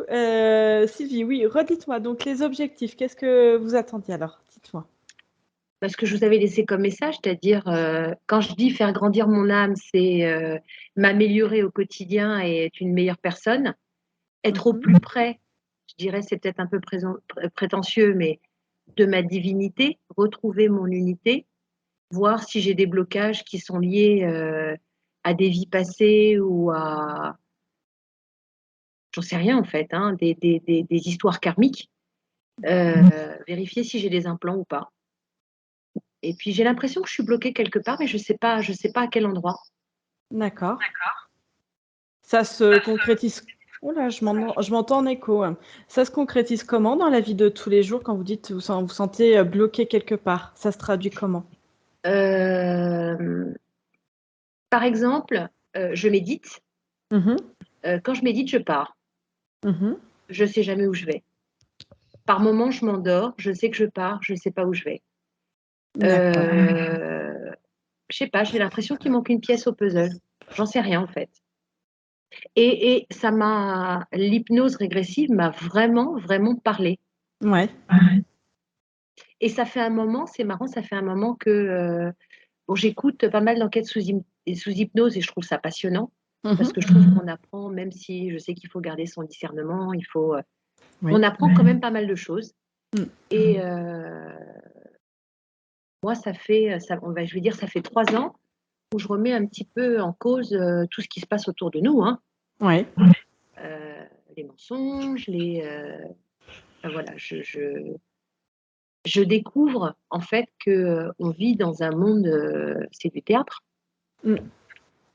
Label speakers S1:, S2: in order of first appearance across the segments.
S1: Sylvie, oui, redites-moi. Donc, les objectifs, qu'est-ce que vous attendiez alors? Dites-moi.
S2: Parce que je vous avais laissé comme message, c'est-à-dire quand je dis faire grandir mon âme, c'est m'améliorer au quotidien et être une meilleure personne, être au
S1: Mhm.
S2: plus près, je dirais c'est peut-être un peu prétentieux, mais de ma divinité, retrouver mon unité, voir si j'ai des blocages qui sont liés à des vies passées ou à, j'en sais rien en fait, hein, des histoires karmiques, vérifier si j'ai des implants ou pas. Et puis j'ai l'impression que je suis bloquée quelque part, mais je sais pas à quel endroit.
S1: D'accord. Ça se concrétise. Oula, je m'entends en écho, hein. Ça se concrétise comment dans la vie de tous les jours quand vous dites vous sentez bloqué quelque part? Ça se traduit comment?
S2: Euh, Par exemple, je médite.
S1: Mhm.
S2: Quand je médite, je pars.
S1: Mhm.
S2: Je sais jamais où je vais. Par moments, je m'endors. Je sais que je pars. Je sais pas où je vais.
S1: D'accord.
S2: Je sais pas. J'ai l'impression qu'il manque une pièce au puzzle. J'en sais rien en fait. Et l'hypnose régressive m'a vraiment, vraiment parlé.
S1: Ouais.
S2: Et ça fait un moment, c'est marrant, ça fait un moment que bon, j'écoute pas mal d'enquêtes sous hypnose et je trouve ça passionnant parce
S1: Mhm.
S2: que je trouve qu'on apprend, même si je sais qu'il faut garder son discernement,
S1: Oui.
S2: on apprend quand même pas mal de choses.
S1: Mm.
S2: Et moi, je vais dire, ça fait 3 ans où je remets un petit peu en cause tout ce qui se passe autour de nous, hein.
S1: Ouais.
S2: Euh, les mensonges, enfin, voilà, je découvre en fait que on vit dans un monde, c'est du théâtre.
S1: Mm.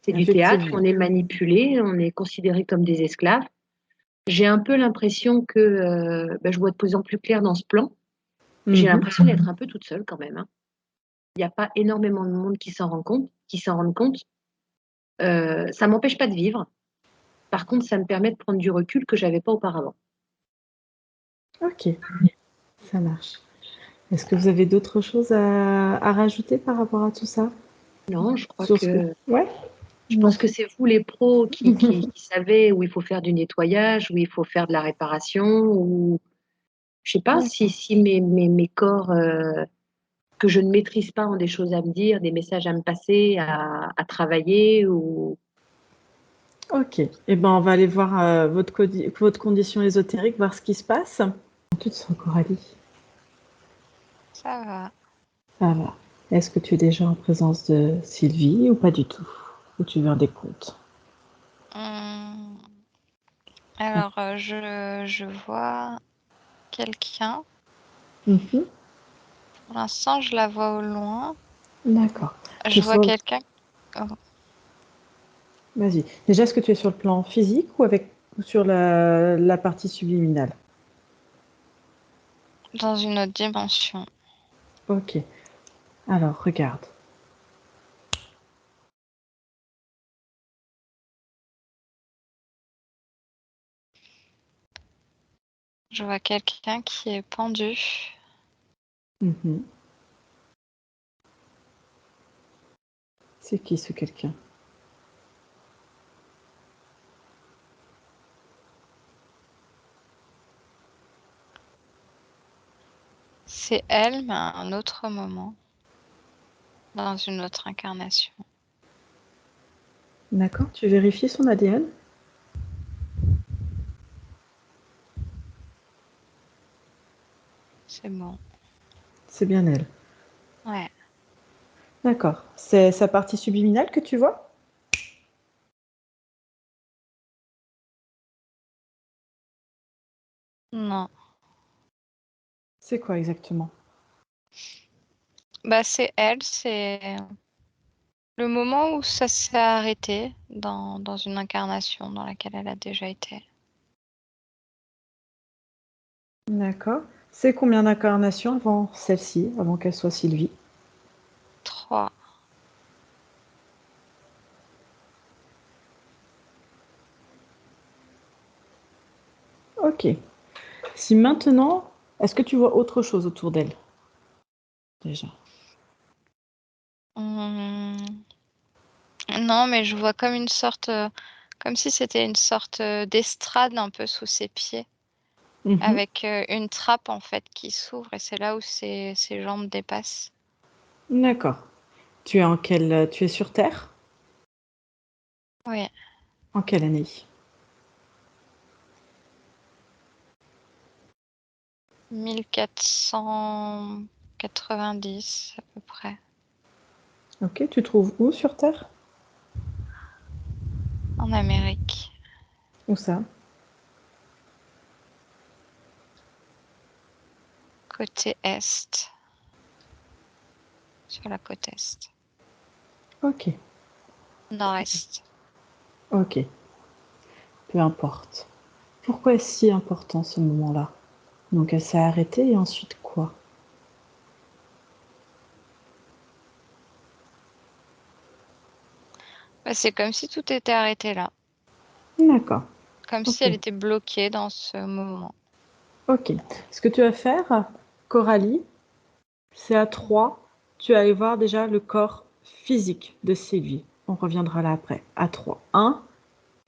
S2: C'est du théâtre,
S1: Effectivement.
S2: on est manipulé, on est considéré comme des esclaves. J'ai un peu l'impression que je vois de plus en plus clair dans ce plan. J'ai
S1: Mhm.
S2: l'impression d'être un peu toute seule quand même, hein. Il n'y a pas énormément de monde qui s'en rend compte, qui s'en rendent compte. Ça m'empêche pas de vivre. Par contre, ça me permet de prendre du recul que j'avais pas auparavant.
S1: Ok, ça marche. Est-ce que vous avez d'autres choses à rajouter par rapport à tout ça?
S2: Non,
S1: Sur ce que... Ouais?
S2: je
S1: Non.
S2: pense que c'est vous les pros qui savez où il faut faire du nettoyage, où il faut faire de la réparation, ou je sais pas
S1: D'accord.
S2: si mes corps que je ne maîtrise pas ont des choses à me dire, des messages à me passer, à travailler ou
S1: Ok. Eh ben, on va aller voir votre condition ésotérique, voir ce qui se passe. Tu te sens, Coralie?
S3: Ça va.
S1: Ça va. Est-ce que tu es déjà en présence de Sylvie ou pas du tout? Ou tu veux un décompte?
S3: Hum, Alors, je vois quelqu'un.
S1: Mhm.
S3: Pour l'instant, je la vois au loin.
S1: D'accord. Tu es
S3: Je vois
S1: sur...
S3: quelqu'un oh,
S1: Vas-y. Déjà, est-ce que tu es sur le plan physique ou sur la partie subliminale?
S3: dans une autre dimension.
S1: Ok. Alors, regarde.
S3: Je vois quelqu'un qui est pendu.
S1: Mhm. C'est qui ce quelqu'un?
S3: C'est elle, mais à un autre moment, dans une autre incarnation.
S1: D'accord. Tu vérifies son ADN?
S3: C'est bon.
S1: C'est bien elle.
S3: Ouais.
S1: D'accord. C'est sa partie subliminale que tu vois?
S3: Non.
S1: C'est quoi exactement?
S3: Bah, c'est elle, c'est le moment où ça s'est arrêté dans une incarnation dans laquelle elle a déjà été.
S1: D'accord. C'est combien d'incarnations avant celle-ci, avant qu'elle soit Sylvie?
S3: 3.
S1: Ok. Si maintenant, est-ce que tu vois autre chose autour d'elle? Déjà.
S3: Hum, Non, mais je vois comme une sorte, Comme si c'était une sorte d'estrade un peu sous ses pieds,
S1: Mhm.
S3: avec une trappe en fait qui s'ouvre et c'est là où ses jambes dépassent.
S1: D'accord. Tu es sur Terre?
S3: Oui,
S1: En quelle année?
S3: 1490 à peu près.
S1: Ok, tu te trouves où sur Terre?
S3: En Amérique.
S1: Où ça?
S3: Côté est. Sur la côte est.
S1: Ok,
S3: Nord-est.
S1: ok. Peu importe. Pourquoi est-ce si important ce moment-là? Donc elle s'est arrêtée et ensuite quoi?
S3: Bah, c'est comme si tout était arrêté là.
S1: D'accord.
S3: Comme si
S1: Ok.
S3: elle était bloquée dans ce moment.
S1: Ok. Ce que tu vas faire, Coralie, c'est à 3. Tu vas aller voir déjà le corps physique de Sylvie. On reviendra là après. À 3. 1,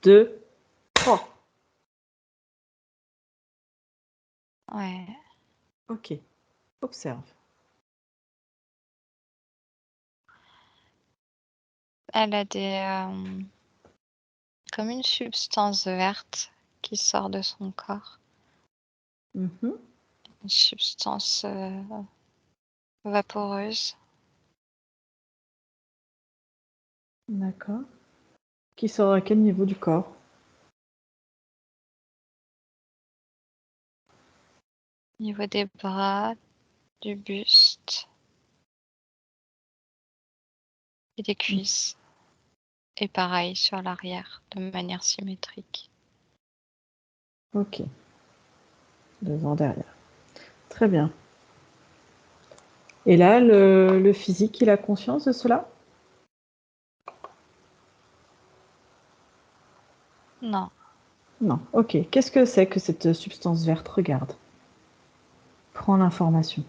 S1: 2, 3.
S3: Ouais.
S1: Ok. Observe.
S3: Elle a comme une substance verte qui sort de son corps.
S1: Mhm.
S3: Une substance vaporeuse.
S1: D'accord. Qui sort à quel niveau du corps?
S3: Au niveau des bras, du buste et des cuisses. Et pareil sur l'arrière, de manière symétrique.
S1: Ok. Devant, derrière. Très bien. Et là, le physique, il a conscience de cela?
S3: Non.
S1: Non. Ok. Qu'est-ce que c'est que cette substance verte? Regarde. Prends l'information.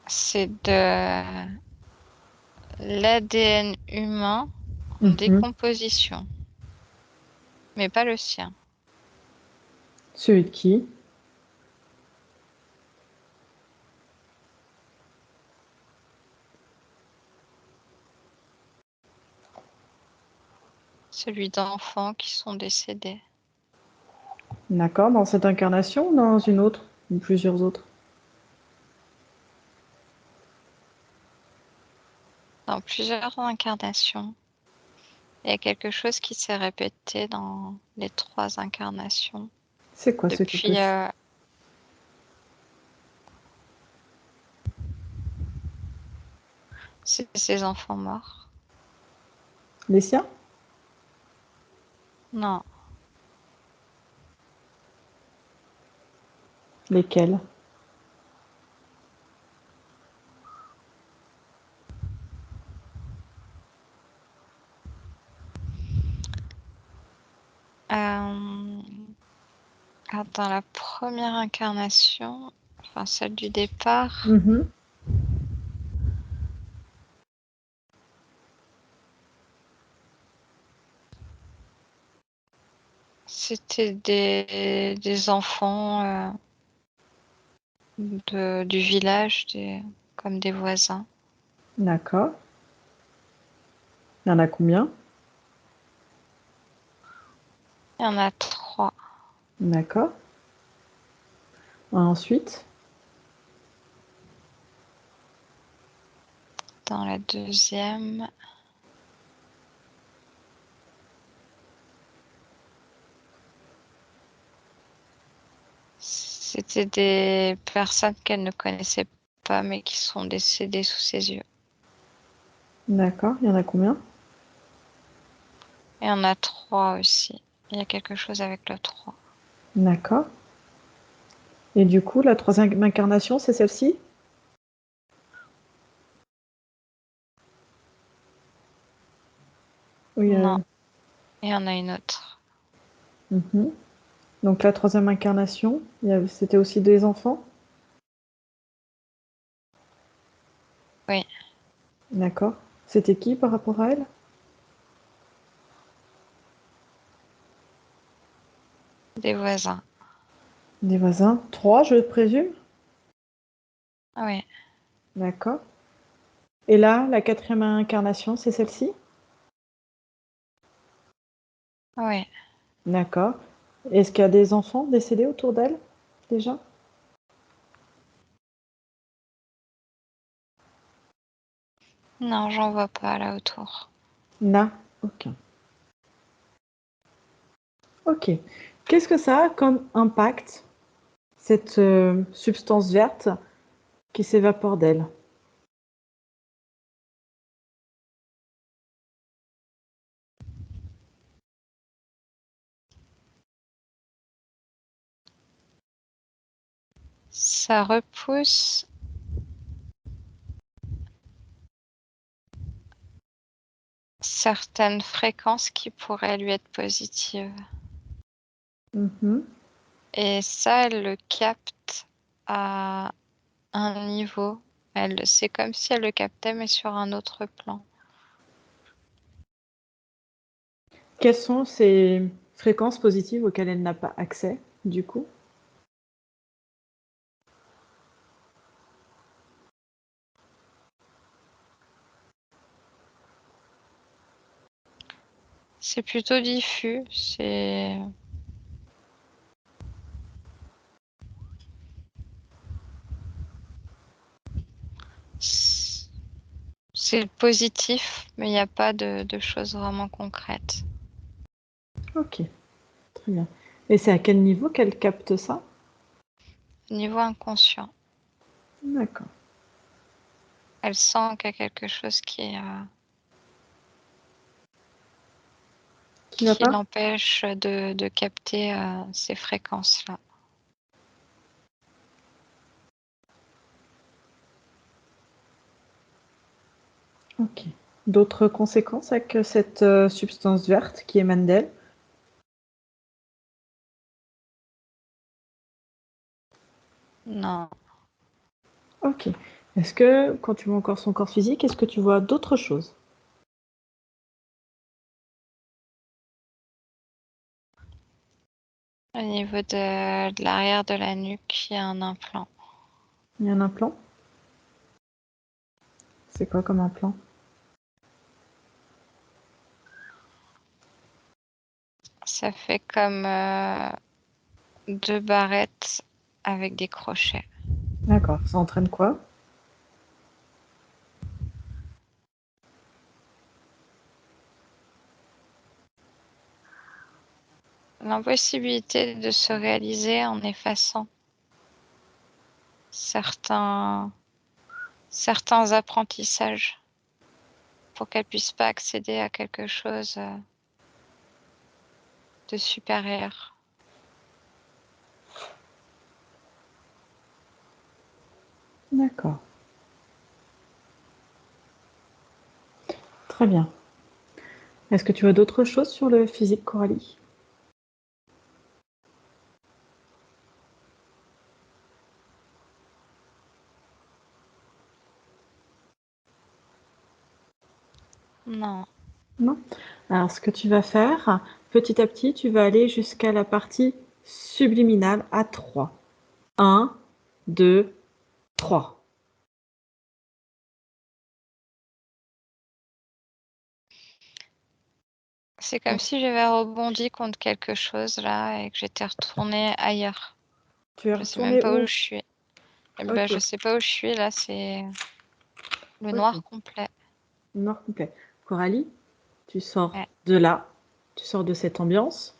S3: C'est de l'ADN humain en
S1: Mhm.
S3: décomposition. Mais pas le sien.
S1: Celui de qui?
S3: Celui d'enfants qui sont décédés.
S1: D'accord. Dans cette incarnation ou dans une autre? Ou plusieurs autres?
S3: Dans plusieurs incarnations. Il y a quelque chose qui s'est répété dans les 3 incarnations.
S1: C'est quoi ce quelque
S3: Depuis
S1: chose?
S3: ses enfants morts.
S1: Les siens?
S3: Non.
S1: Lesquels?
S3: Dans la première incarnation, enfin celle du départ,
S1: Mhm.
S3: c'était des enfants du village, comme des voisins.
S1: D'accord. Il y en a combien?
S3: Il y en a 3.
S1: D'accord. Ensuite?
S3: Dans la deuxième, c'était des personnes qu'elle ne connaissait pas mais qui sont décédées sous ses yeux.
S1: D'accord. Il y en a combien?
S3: Il y en a 3 aussi. Il y a quelque chose avec le 3.
S1: D'accord. Et du coup, la troisième incarnation, c'est celle-ci? Oui.
S3: Non, il y en a une autre.
S1: Mhm. Donc la troisième incarnation, c'était aussi des enfants?
S3: Oui.
S1: D'accord. C'était qui par rapport à elle?
S3: Des voisins.
S1: Des voisins? 3, je présume?
S3: Oui,
S1: D'accord. Et là, la quatrième incarnation, c'est celle-ci?
S3: oui.
S1: D'accord. Est-ce qu'il y a des enfants décédés autour d'elle, déjà?
S3: Non, j'en vois pas là autour.
S1: Non, aucun. Ok. Qu'est-ce que ça a comme impact, cette substance verte qui s'évapore d'elle?
S3: Ça repousse certaines fréquences qui pourraient lui être positives.
S1: Mhm.
S3: Et ça, elle le capte à un niveau. C'est comme si elle le captait, mais sur un autre plan.
S1: Quelles sont ces fréquences positives auxquelles elle n'a pas accès, du coup?
S3: C'est plutôt diffus. C'est positif, mais il n'y a pas de choses vraiment concrètes.
S1: Ok, très bien. Et c'est à quel niveau qu'elle capte ça?
S3: Niveau inconscient,
S1: D'accord.
S3: elle sent qu'il y a quelque chose
S1: Qui va
S3: qui
S1: pas?
S3: l'empêche de capter ces fréquences-là.
S1: Ok. D'autres conséquences avec cette substance verte qui émane d'elle?
S3: Non,
S1: Ok. Est-ce que, quand tu vois encore son corps physique, est-ce que tu vois d'autres choses?
S3: au niveau de l'arrière de la nuque, il y a un implant.
S1: Il y a un implant? C'est quoi comme implant?
S3: Ça fait comme 2 barrettes avec des crochets.
S1: D'accord. Ça entraîne quoi?
S3: L'impossibilité de se réaliser en effaçant certains apprentissages pour qu'elle puisse pas accéder à quelque chose de supérieur.
S1: D'accord. Très bien. Est-ce que tu vois d'autres choses sur le physique Coralie?
S3: Non,
S1: Non? Alors, ce que tu vas faire, petit à petit, tu vas aller jusqu'à la partie subliminale à 3. 1, 2, 3.
S3: c'est comme si j'avais rebondi contre quelque chose là et que j'étais retournée ailleurs.
S1: Tu es
S3: Je sais même
S1: retourné
S3: pas
S1: où?
S3: où je suis. Eh ben,
S1: Ok,
S3: je sais pas où je suis là, c'est le
S1: ok.
S3: noir complet.
S1: Noir complet. Coralie, tu sors
S3: Ouais.
S1: de là, tu sors de cette ambiance.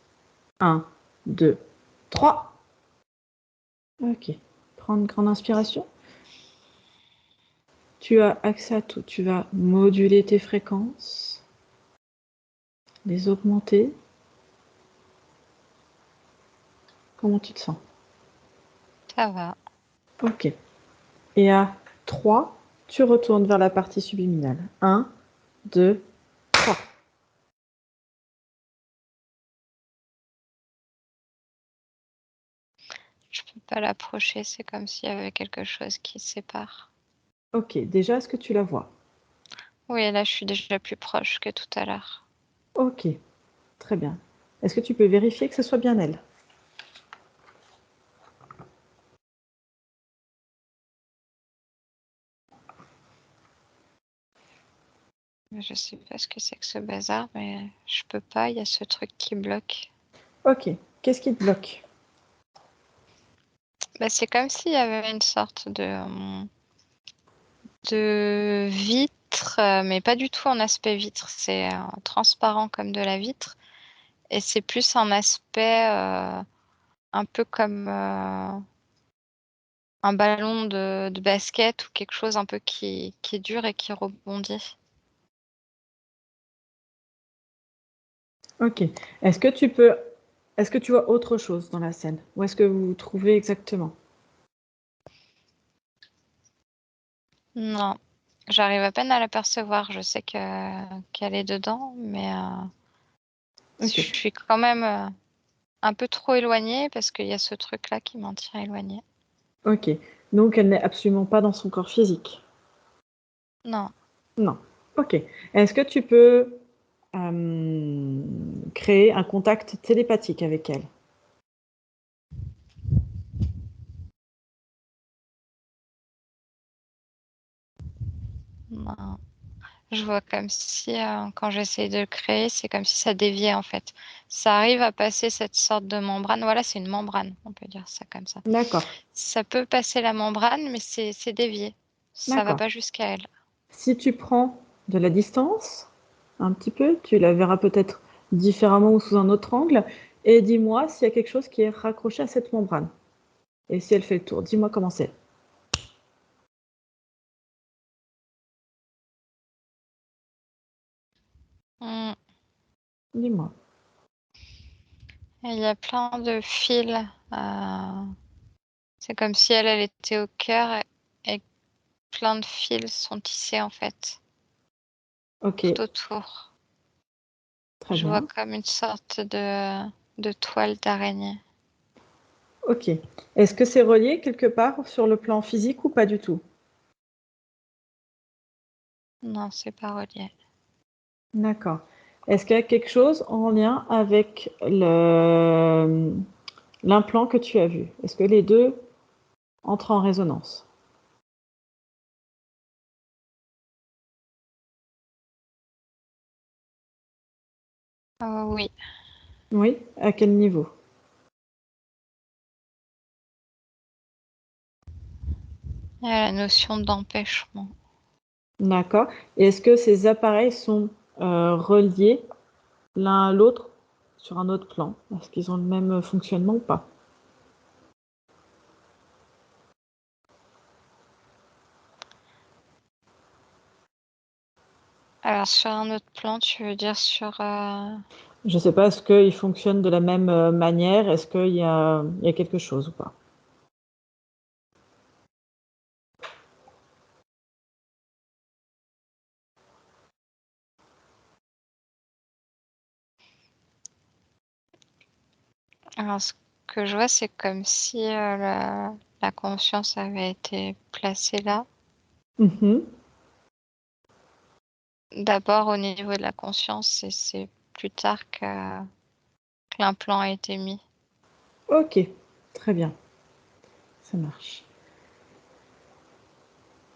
S1: 1, 2, 3. Ok. Prends une grande inspiration. Tu as accès à tout. Tu vas moduler tes fréquences, les augmenter. Comment tu te sens?
S3: Ça va.
S1: Ok. Et à 3, tu retournes vers la partie subliminale. 1, 2, 3.
S3: Je peux pas l'approcher, c'est comme s'il y avait quelque chose qui sépare.
S1: Ok, déjà, est-ce que tu la vois?
S3: Oui, là, je suis déjà plus proche que tout à l'heure.
S1: Ok, très bien. Est-ce que tu peux vérifier que ce soit bien elle?
S3: Je sais pas ce que c'est que ce bazar, mais je peux pas, il y a ce truc qui bloque.
S1: Ok, qu'est-ce qui te bloque?
S3: Bah, c'est comme s'il y avait une sorte de vitre, mais pas du tout en aspect vitre, c'est transparent comme de la vitre. Et c'est plus un aspect un peu comme un ballon de basket ou quelque chose un peu qui est dur et qui rebondit.
S1: Ok. Est-ce que tu vois autre chose dans la scène? Où est-ce que vous vous trouvez exactement?
S3: Non, j'arrive à peine à l'apercevoir. Je sais qu'elle est dedans, mais je
S1: Ok.
S3: suis quand même un peu trop éloignée parce qu'il y a ce truc-là qui m'en tient éloignée.
S1: Ok. Donc elle n'est absolument pas dans son corps physique.
S3: Non.
S1: Non. Ok. Est-ce que tu peux créer un contact télépathique avec elle?
S3: Non. Je vois comme si, quand j'essaye de le créer, c'est comme si ça déviait en fait. Ça arrive à passer cette sorte de membrane. Voilà, c'est une membrane, on peut dire ça comme ça.
S1: D'accord.
S3: Ça peut passer la membrane, mais c'est dévié. Ça va
S1: D'accord.
S3: pas jusqu'à elle.
S1: Si tu prends de la distance, un petit peu, tu la verras peut-être différemment ou sous un autre angle, et dis-moi s'il y a quelque chose qui est raccroché à cette membrane. Et si elle fait le tour, dis-moi comment c'est.
S3: Mm.
S1: Dis-moi.
S3: Et il y a plein de fils. C'est comme si elle était au cœur et plein de fils sont tissés en fait,
S1: Ok,
S3: tout autour.
S1: très
S3: Je vois
S1: bien.
S3: comme une sorte de toile d'araignée.
S1: Ok. Est-ce que c'est relié quelque part sur le plan physique ou pas du tout?
S3: Non, c'est pas relié.
S1: D'accord. Est-ce qu'il y a quelque chose en lien avec l'implant que tu as vu? Est-ce que les deux entrent en résonance?
S3: Oui,
S1: Oui, à quel niveau?
S3: il y a la notion d'empêchement.
S1: D'accord. Et est-ce que ces appareils sont reliés l'un à l'autre sur un autre plan? Est-ce qu'ils ont le même fonctionnement ou pas?
S3: Alors sur un autre plan, tu veux dire sur...
S1: Je ne sais pas, est-ce qu'ils fonctionnent de la même manière? Est-ce qu'il y a quelque chose ou pas?
S3: Alors ce que je vois, c'est comme si la conscience avait été placée là.
S1: Mhm.
S3: D'abord au niveau de la conscience et c'est plus tard que l'implant a été mis.
S1: Ok, très bien. Ça marche.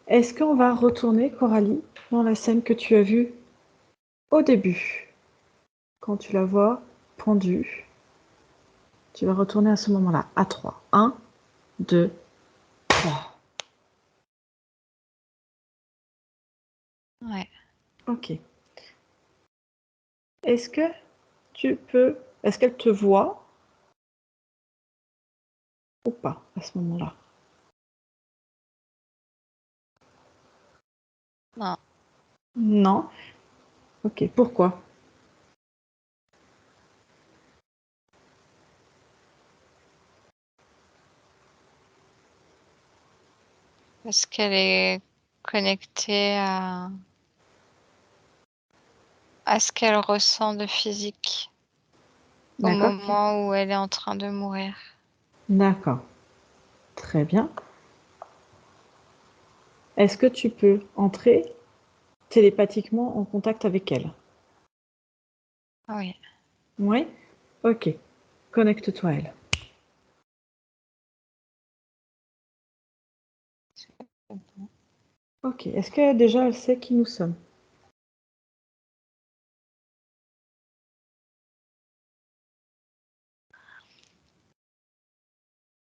S1: Est-ce qu'on va retourner, Coralie, dans la scène que tu as vue au début, quand tu la vois pendue? Tu vas retourner à ce moment-là, à 3. 1, 2, 3.
S3: Ouais.
S1: Ok. Est-ce que est-ce qu'elle te voit ou pas à ce moment-là?
S3: Non.
S1: Non. Ok, pourquoi?
S3: Parce qu'elle est connectée à ce qu'elle ressent de physique au
S1: D'accord.
S3: moment où elle est en train de mourir.
S1: D'accord. Très bien. Est-ce que tu peux entrer télépathiquement en contact avec elle.
S3: Oui.
S1: Oui? Ok. Connecte-toi à elle. Ok. Est-ce que déjà elle sait qui nous sommes?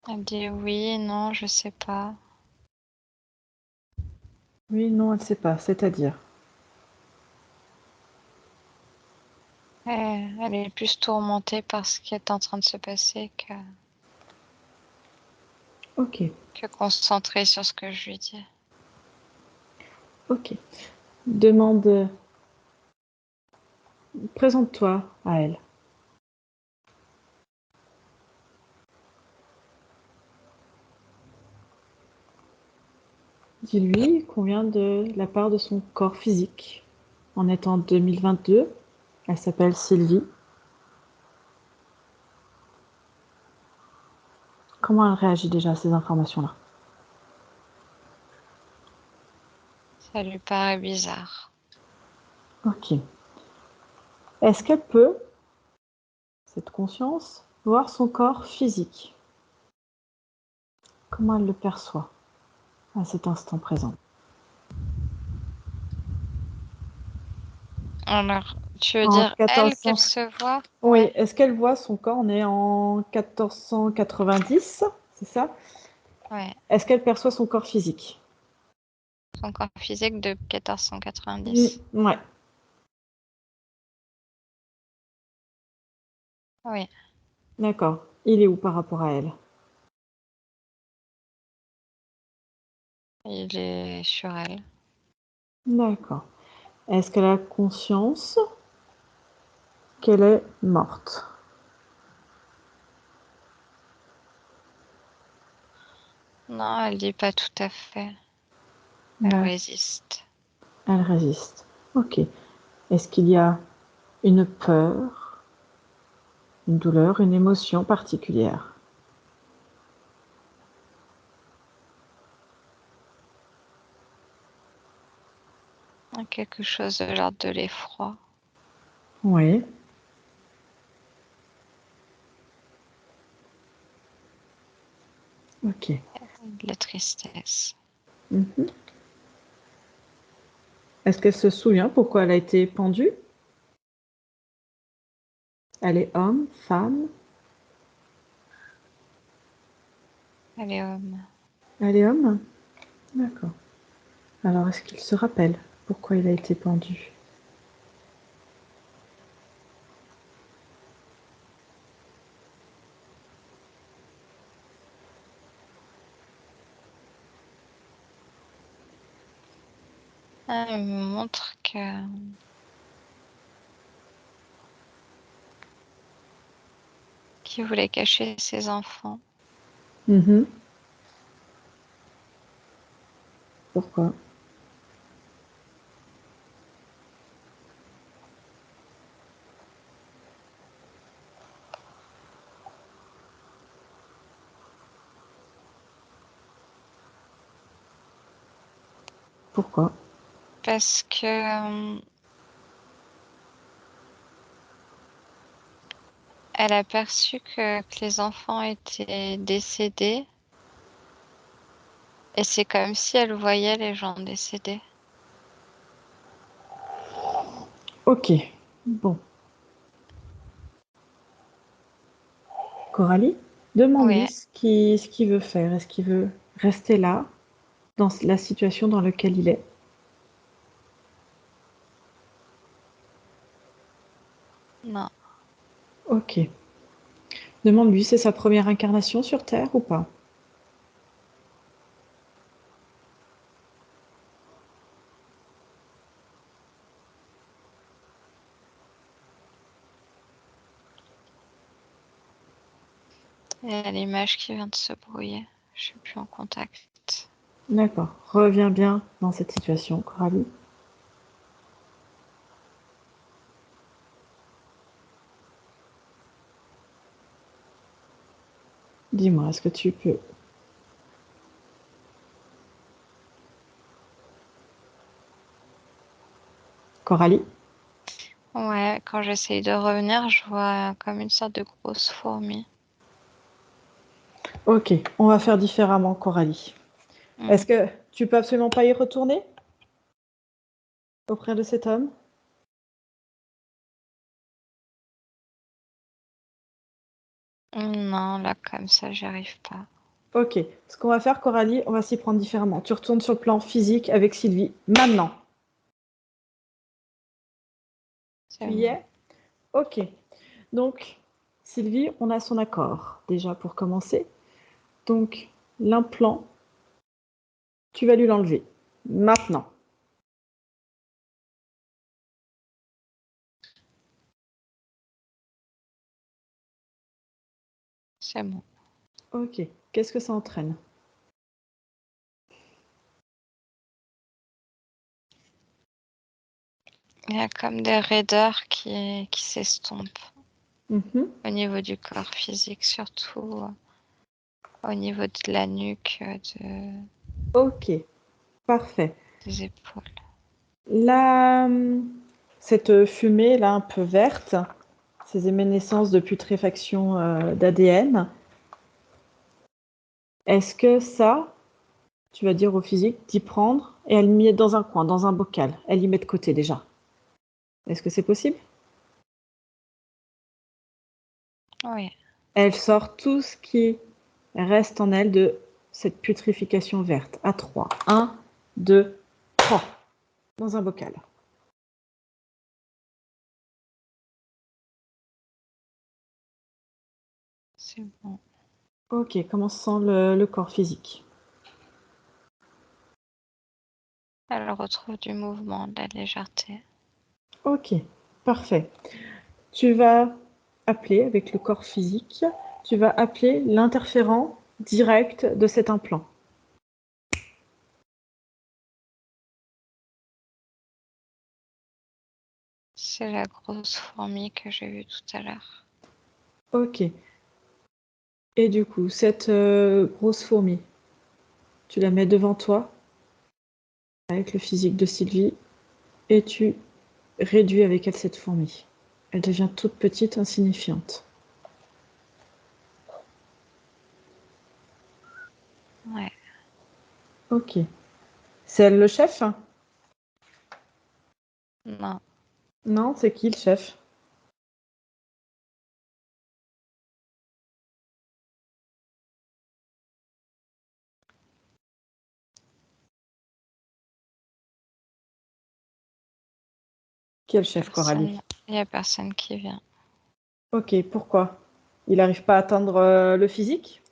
S3: Elle dit oui, non, je sais pas.
S1: Oui, non, elle ne sait pas. C'est-à-dire?
S3: Elle est plus tourmentée par ce qui est en train de se passer
S1: Ok.
S3: que concentrée sur ce que je lui dis.
S1: Ok. Demande. Présente-toi à elle. Dis-lui qu'on vient de la part de son corps physique. On est en 2022. Elle s'appelle Sylvie. Comment elle réagit déjà à ces informations-là?
S3: Ça lui paraît bizarre.
S1: Ok. Est-ce qu'elle peut, cette conscience, voir son corps physique? Comment elle le perçoit à cet instant présent?
S3: Alors, tu veux
S1: En
S3: dire elle
S1: 1400.
S3: qu'elle se voit?
S1: Oui,
S3: Ouais.
S1: est-ce qu'elle voit son corps? On est en 1490, c'est ça?
S3: Ouais.
S1: Est-ce qu'elle perçoit son corps physique?
S3: Son corps physique de 1490.
S1: Ouais,
S3: Oui.
S1: d'accord. Il est où par rapport à elle?
S3: Il est sur elle.
S1: D'accord. Est-ce qu'elle a conscience qu'elle est morte?
S3: Non, elle dit pas tout à fait. Elle
S1: Ouais,
S3: résiste.
S1: elle résiste. Ok. Est-ce qu'il y a une peur, une douleur, une émotion particulière?
S3: Quelque chose de l'ordre de l'effroi.
S1: Oui. Ok.
S3: De la tristesse.
S1: Mhm. Est-ce qu'elle se souvient pourquoi elle a été pendue? Elle est homme, femme?
S3: Elle est homme.
S1: Elle est homme? D'accord. Alors, est-ce qu'il se rappelle pourquoi il a été pendu?
S3: Elle me montre qu'il voulait cacher ses enfants.
S1: Mhm. Pourquoi? Pourquoi?
S3: Parce que elle a perçu que les enfants étaient décédés. Et c'est comme si elle voyait les gens décédés.
S1: Ok. Bon. Coralie, demande-lui
S3: Oui.
S1: ce qu'il veut faire. Est-ce qu'il veut rester là, dans la situation dans laquelle il est?
S3: Non.
S1: Ok. Demande-lui, c'est sa première incarnation sur Terre ou pas?
S3: Il y a l'image qui vient de se brouiller. Je suis plus en contact.
S1: D'accord. Reviens bien dans cette situation, Coralie. Dis-moi, est-ce que tu peux? Coralie?
S3: Ouais, quand j'essaye de revenir, je vois comme une sorte de grosse fourmi.
S1: Ok, on va faire différemment, Coralie. Est-ce que tu peux absolument pas y retourner auprès de cet homme?
S3: Non, là, comme ça, j'y arrive pas.
S1: Ok, ce qu'on va faire, Coralie, on va s'y prendre différemment. Tu retournes sur le plan physique avec Sylvie, maintenant.
S3: C'est
S1: Tu y
S3: bon.
S1: es? Ok. Donc, Sylvie, on a son accord, déjà pour commencer. Donc, l'implant, tu vas lui l'enlever. Maintenant.
S3: C'est bon.
S1: Ok. Qu'est-ce que ça entraîne?
S3: Il y a comme des raideurs qui s'estompent
S1: Mhm.
S3: au niveau du corps physique, surtout au niveau de la nuque,
S1: Ok. Parfait.
S3: des épaules.
S1: Là, cette fumée là un peu verte, ces éminescences de putréfaction d'ADN, est-ce que ça, tu vas dire au physique d'y prendre et elle y met dans un coin, dans un bocal, elle y met de côté déjà. Est-ce que c'est possible?
S3: Oui,
S1: Elle sort tout ce qui reste en elle de cette putréfaction verte. À 3. 1, 2, 3. Dans un bocal.
S3: c'est bon.
S1: Ok, comment se sent le corps physique?
S3: Elle retrouve du mouvement, de la légèreté.
S1: Ok, parfait. Tu vas appeler avec le corps physique, tu vas appeler l'interférent direct de cet implant.
S3: C'est la grosse fourmi que j'ai vue tout à l'heure.
S1: Ok. Et du coup, cette grosse fourmi, tu la mets devant toi avec le physique de Sylvie et tu réduis avec elle cette fourmi. Elle devient toute petite, insignifiante.
S3: Ouais.
S1: Ok. C'est elle le chef?
S3: Non,
S1: Non, c'est qui le chef? Qui est le chef, Coralie?
S3: il n'y a personne qui vient.
S1: Ok, pourquoi? Il n'arrive pas à atteindre le physique?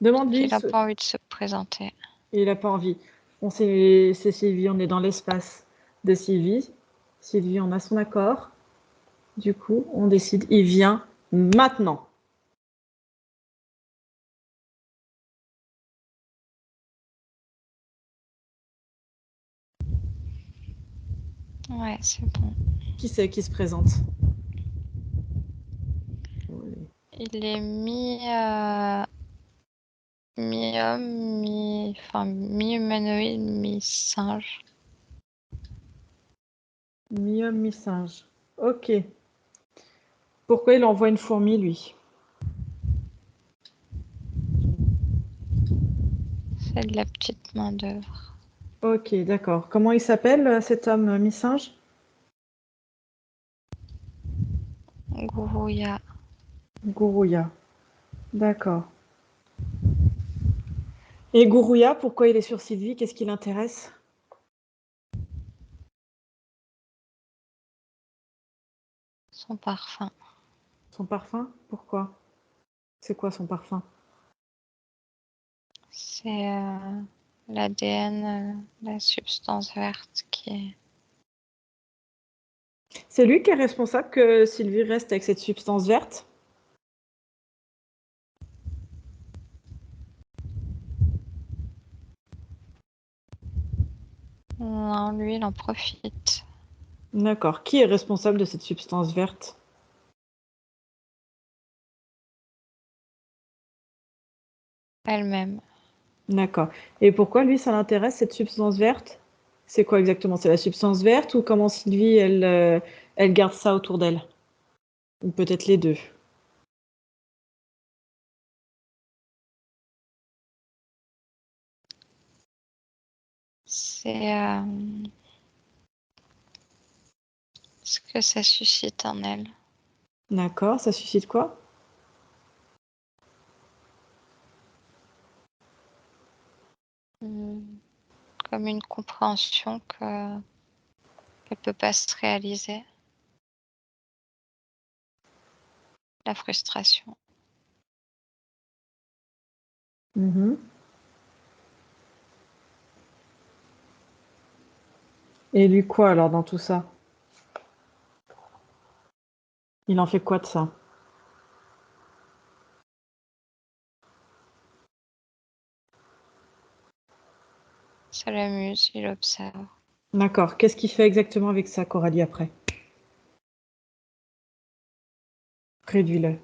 S1: Demande-lui.
S3: Il n'a pas envie de se présenter.
S1: Il n'a pas envie. C'est Sylvie, on est dans l'espace de Sylvie. Sylvie, on a son accord. Du coup, on décide, il vient maintenant.
S3: Ouais, c'est bon.
S1: Qui c'est qui se présente?
S3: Il est mi-homme, mi-humanoïde, mi-singe.
S1: Mi-homme, mi-singe. Ok. Pourquoi il envoie une fourmi, lui?
S3: C'est de la petite main-d'œuvre.
S1: Ok, d'accord. Comment il s'appelle, cet homme mi-singe?
S3: Gourouilla.
S1: Gourouya. D'accord. Et Gourouya, pourquoi il est sur Sylvie? Qu'est-ce qui l'intéresse?
S3: Son parfum.
S1: Son parfum? Pourquoi? C'est quoi son parfum?
S3: C'est l'ADN, la substance verte qui est...
S1: C'est lui qui est responsable que Sylvie reste avec cette substance verte?
S3: Non, lui, il en profite.
S1: D'accord. Qui est responsable de cette substance verte?
S3: elle-même.
S1: D'accord. Et pourquoi lui, ça l'intéresse, cette substance verte? C'est quoi exactement? C'est la substance verte ou comment Sylvie, elle garde ça autour d'elle? Ou peut-être les deux.
S3: C'est ce que ça suscite en elle.
S1: D'accord, ça suscite quoi?
S3: Comme une compréhension qu'elle peut pas se réaliser. La frustration.
S1: Mhm. Et lui quoi alors dans tout ça? Il en fait quoi de ça?
S3: Ça l'amuse, il observe.
S1: D'accord. Qu'est-ce qu'il fait exactement avec ça, Coralie, après? Réduis-le.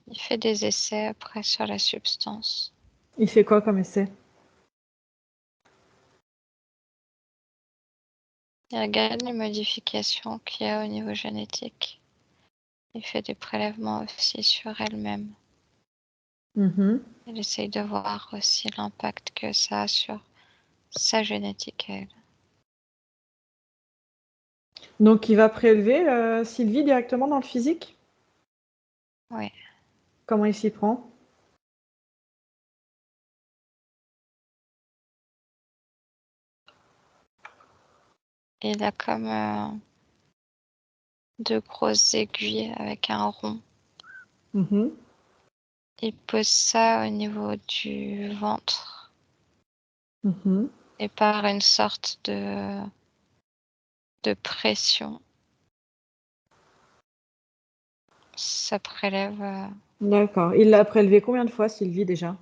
S3: Il fait des essais après sur la substance.
S1: Il fait quoi comme essai?
S3: Il regarde les modifications qu'il y a au niveau génétique. Il fait des prélèvements aussi sur elle-même.
S1: Mhm.
S3: Il essaye de voir aussi l'impact que ça a sur sa génétique à elle.
S1: Donc il va prélever Sylvie directement dans le physique?
S3: Oui.
S1: Comment il s'y prend?
S3: Il a comme de grosses aiguilles avec un rond.
S1: Mhm.
S3: Il pose ça au niveau du ventre
S1: Mhm.
S3: et par une sorte de pression, ça prélève
S1: D'accord. Il l'a prélevé combien de fois, Sylvie, déjà?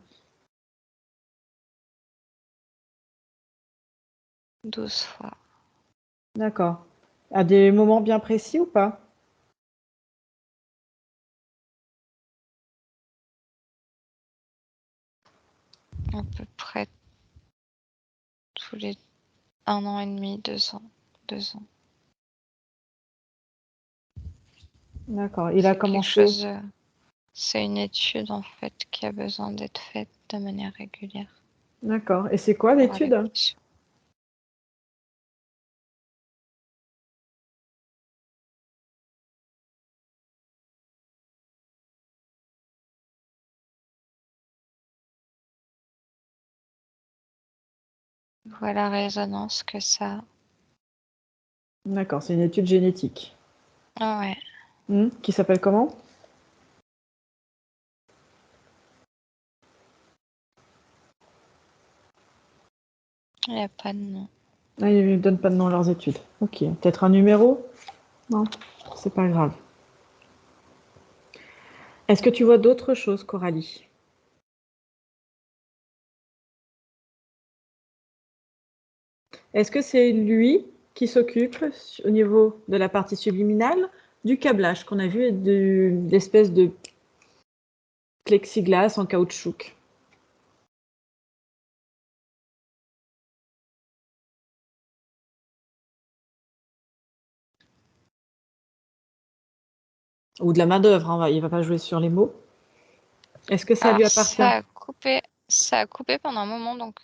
S3: 12 fois.
S1: D'accord. À des moments bien précis ou pas?
S3: À peu près tous les 1 an et demi, 2 ans. 2 ans.
S1: D'accord. Il a
S3: C'est quelque
S1: commencé.
S3: chose. C'est une étude en fait qui a besoin d'être faite de manière régulière
S1: D'accord. Et c'est quoi
S3: pour
S1: l'étude?
S3: adaptation. Voilà la résonance que ça a.
S1: D'accord, c'est une étude génétique.
S3: Ah ouais,
S1: Qui s'appelle comment?
S3: il n'y a pas de nom.
S1: Ah, ils ne donnent pas de nom à leurs études. Ok. Peut-être un numéro? Non, c'est pas grave. Est-ce que tu vois d'autres choses, Coralie? Est-ce que c'est lui qui s'occupe, au niveau de la partie subliminale, du câblage qu'on a vu et de l'espèce de plexiglas en caoutchouc? Ou de la main-d'œuvre, hein, il va pas jouer sur les mots. Est-ce que ça lui
S3: Alors
S1: appartient?
S3: ça a coupé pendant un moment, donc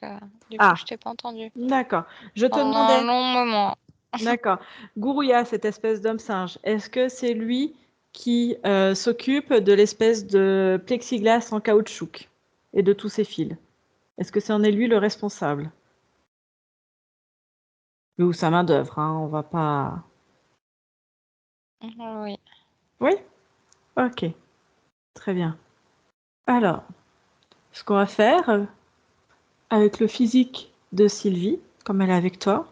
S3: du coup je
S1: Ah,
S3: t'ai pas entendu.
S1: d'accord. Je te
S3: Pendant un
S1: demandais,
S3: long moment.
S1: d'accord. Gourouilla, cette espèce d'homme singe, est-ce que c'est lui qui s'occupe de l'espèce de plexiglas en caoutchouc et de tous ses fils? Est-ce que c'en est lui le responsable? Ou sa main-d'œuvre, hein, on va pas.
S3: Oui.
S1: Oui? Ok, très bien. Alors, ce qu'on va faire avec le physique de Sylvie, comme elle est avec toi,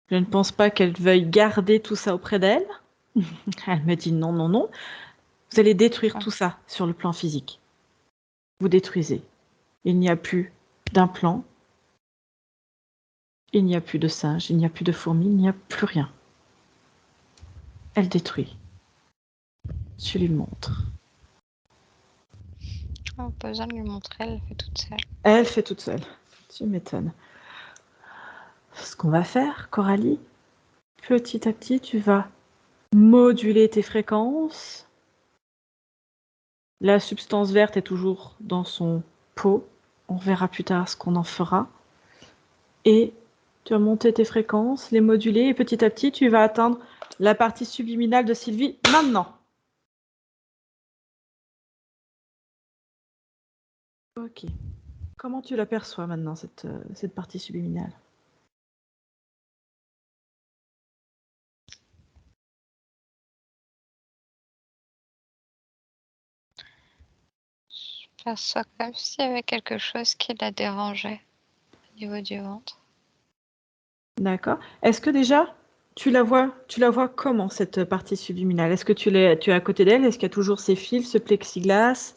S1: je ne pense pas qu'elle veuille garder tout ça auprès d'elle. Elle me dit non, non, non. Vous allez détruire
S3: Ah,
S1: tout ça sur le plan physique. Vous détruisez. Il n'y a plus d'implants. Il n'y a plus de singes, il n'y a plus de fourmis, il n'y a plus rien. Elle détruit. Tu lui montres.
S3: Oh, pas besoin de lui montrer, elle fait toute seule.
S1: Elle fait toute seule. Tu m'étonnes. Ce qu'on va faire, Coralie, petit à petit, tu vas moduler tes fréquences. La substance verte est toujours dans son pot. On verra plus tard ce qu'on en fera. Et tu vas monter tes fréquences, les moduler, et petit à petit, tu vas atteindre la partie subliminale de Sylvie maintenant. Ok. Comment tu l'aperçois maintenant, cette partie subliminale?
S3: Je perçois comme s'il y avait quelque chose qui la dérangeait au niveau du ventre.
S1: D'accord. Est-ce que déjà, tu la vois comment, cette partie subliminale? Est-ce que tu es à côté d'elle? Est-ce qu'il y a toujours ces fils, ce plexiglas?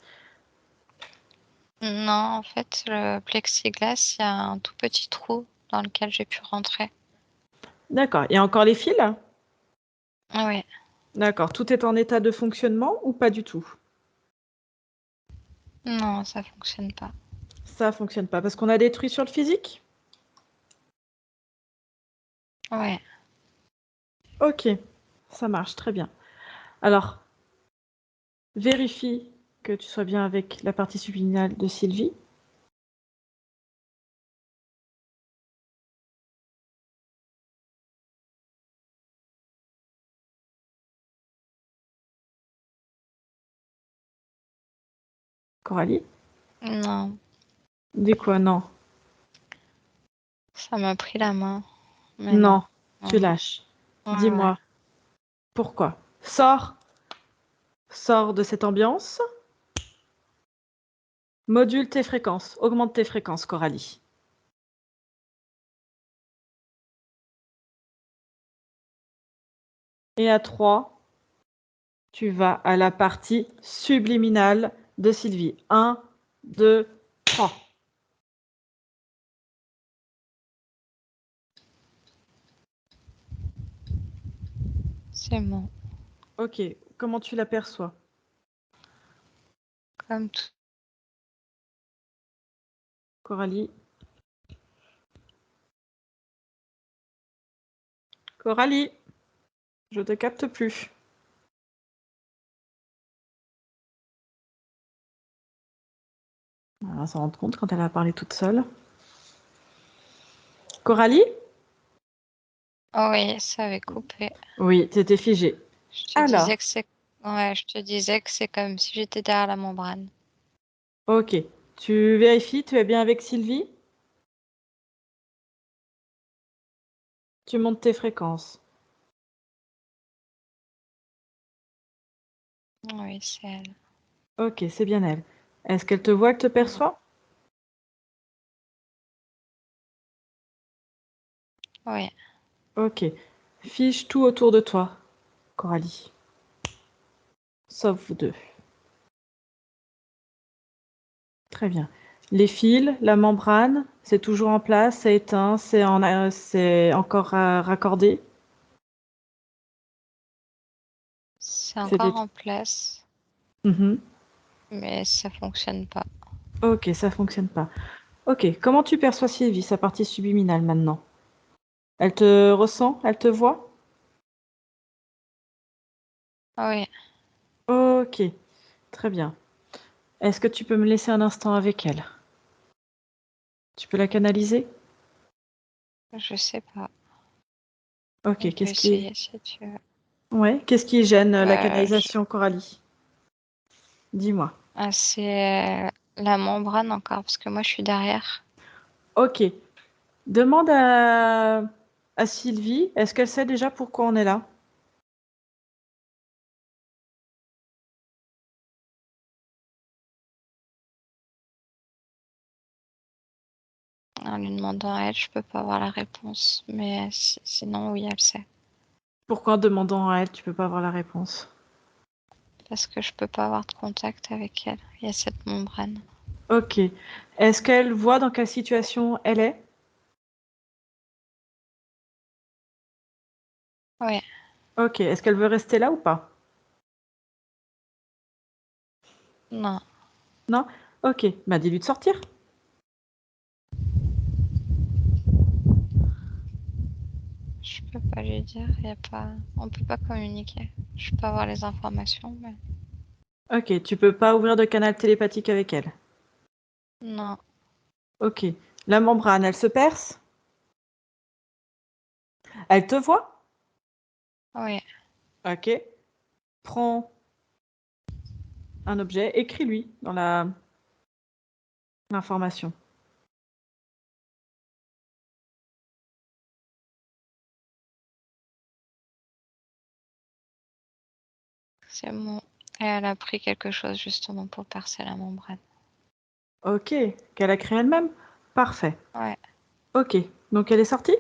S3: Non, en fait, le plexiglas, il y a un tout petit trou dans lequel j'ai pu rentrer.
S1: D'accord. Il y a encore les fils?
S3: Oui,
S1: D'accord. Tout est en état de fonctionnement ou pas du tout?
S3: non, ça fonctionne pas.
S1: Ça fonctionne pas parce qu'on a détruit sur le physique?
S3: Ouais,
S1: Ok, ça marche très bien. Alors, vérifie que tu sois bien avec la partie subliminale de Sylvie. Coralie?
S3: non,
S1: Dis quoi? Non.
S3: ça m'a pris la main. Mais non,
S1: Non, tu
S3: non.
S1: lâches.
S3: Ouais, ouais.
S1: Dis-moi, pourquoi? Sors de cette ambiance. Module tes fréquences, augmente tes fréquences, Coralie. Et à 3, tu vas à la partie subliminale de Sylvie. 1, 2, 3.
S3: C'est bon.
S1: Ok, comment tu l'aperçois?
S3: Comme tout.
S1: Coralie? Coralie? Je te capte plus. Elle va s'en rendre compte quand elle va parler toute seule. Coralie?
S3: Oh oui, ça avait coupé.
S1: Oui, t'étais figée.
S3: Je te
S1: Alors,
S3: disais que c'est. Ouais, je te disais que c'est comme si j'étais derrière la membrane.
S1: ok. Tu vérifies, tu es bien avec Sylvie? Tu montes tes fréquences.
S3: Oui, c'est elle.
S1: Ok, c'est bien elle. Est-ce qu'elle te voit, elle te perçoit?
S3: Oui,
S1: Ok. Fiche tout autour de toi, Coralie. Sauf vous deux. Très bien. Les fils, la membrane, c'est toujours en place, c'est éteint, c'est encore raccordé.
S3: c'est
S1: C'est
S3: encore en place,
S1: Mhm.
S3: mais ça fonctionne pas.
S1: Ok, ça fonctionne pas. Ok, comment tu perçois Sylvie, sa partie subliminale maintenant? Elle te ressent? Elle te voit?
S3: Oui,
S1: Ok, très bien. Est-ce que tu peux me laisser un instant avec elle? Tu peux la canaliser?
S3: je sais pas.
S1: Ok,
S3: On peut essayer si tu veux.
S1: Ouais, qu'est-ce qui gêne la
S3: Euh, je-
S1: canalisation, Coralie? Dis-moi.
S3: Ah, c'est la membrane encore, parce que moi je suis derrière.
S1: Ok. Demande à Sylvie, est-ce qu'elle sait déjà pourquoi on est là?
S3: En lui demandant à elle, je peux pas avoir la réponse. Mais sinon, oui, elle sait.
S1: Pourquoi en demandant à elle, tu peux pas avoir la réponse?
S3: Parce que je peux pas avoir de contact avec elle. Il y a cette membrane.
S1: Ok. Est-ce qu'elle voit dans quelle situation elle est?
S3: Oui.
S1: Ok. Est-ce qu'elle veut rester là ou pas?
S3: Non.
S1: Non? Ok. Bah, dis-lui de sortir.
S3: Je peux pas lui dire. On peut pas communiquer. Je peux avoir les informations, mais
S1: Ok. Tu peux pas ouvrir de canal télépathique avec elle.
S3: non.
S1: Ok. La membrane, elle se perce? Elle te voit?
S3: Oui.
S1: Ok. Prends un objet, écris-lui dans l'information.
S3: C'est bon. Et elle a pris quelque chose justement pour percer la membrane.
S1: Ok. Qu'elle a créé elle-même? Parfait.
S3: Ouais.
S1: Ok. Donc elle est sortie?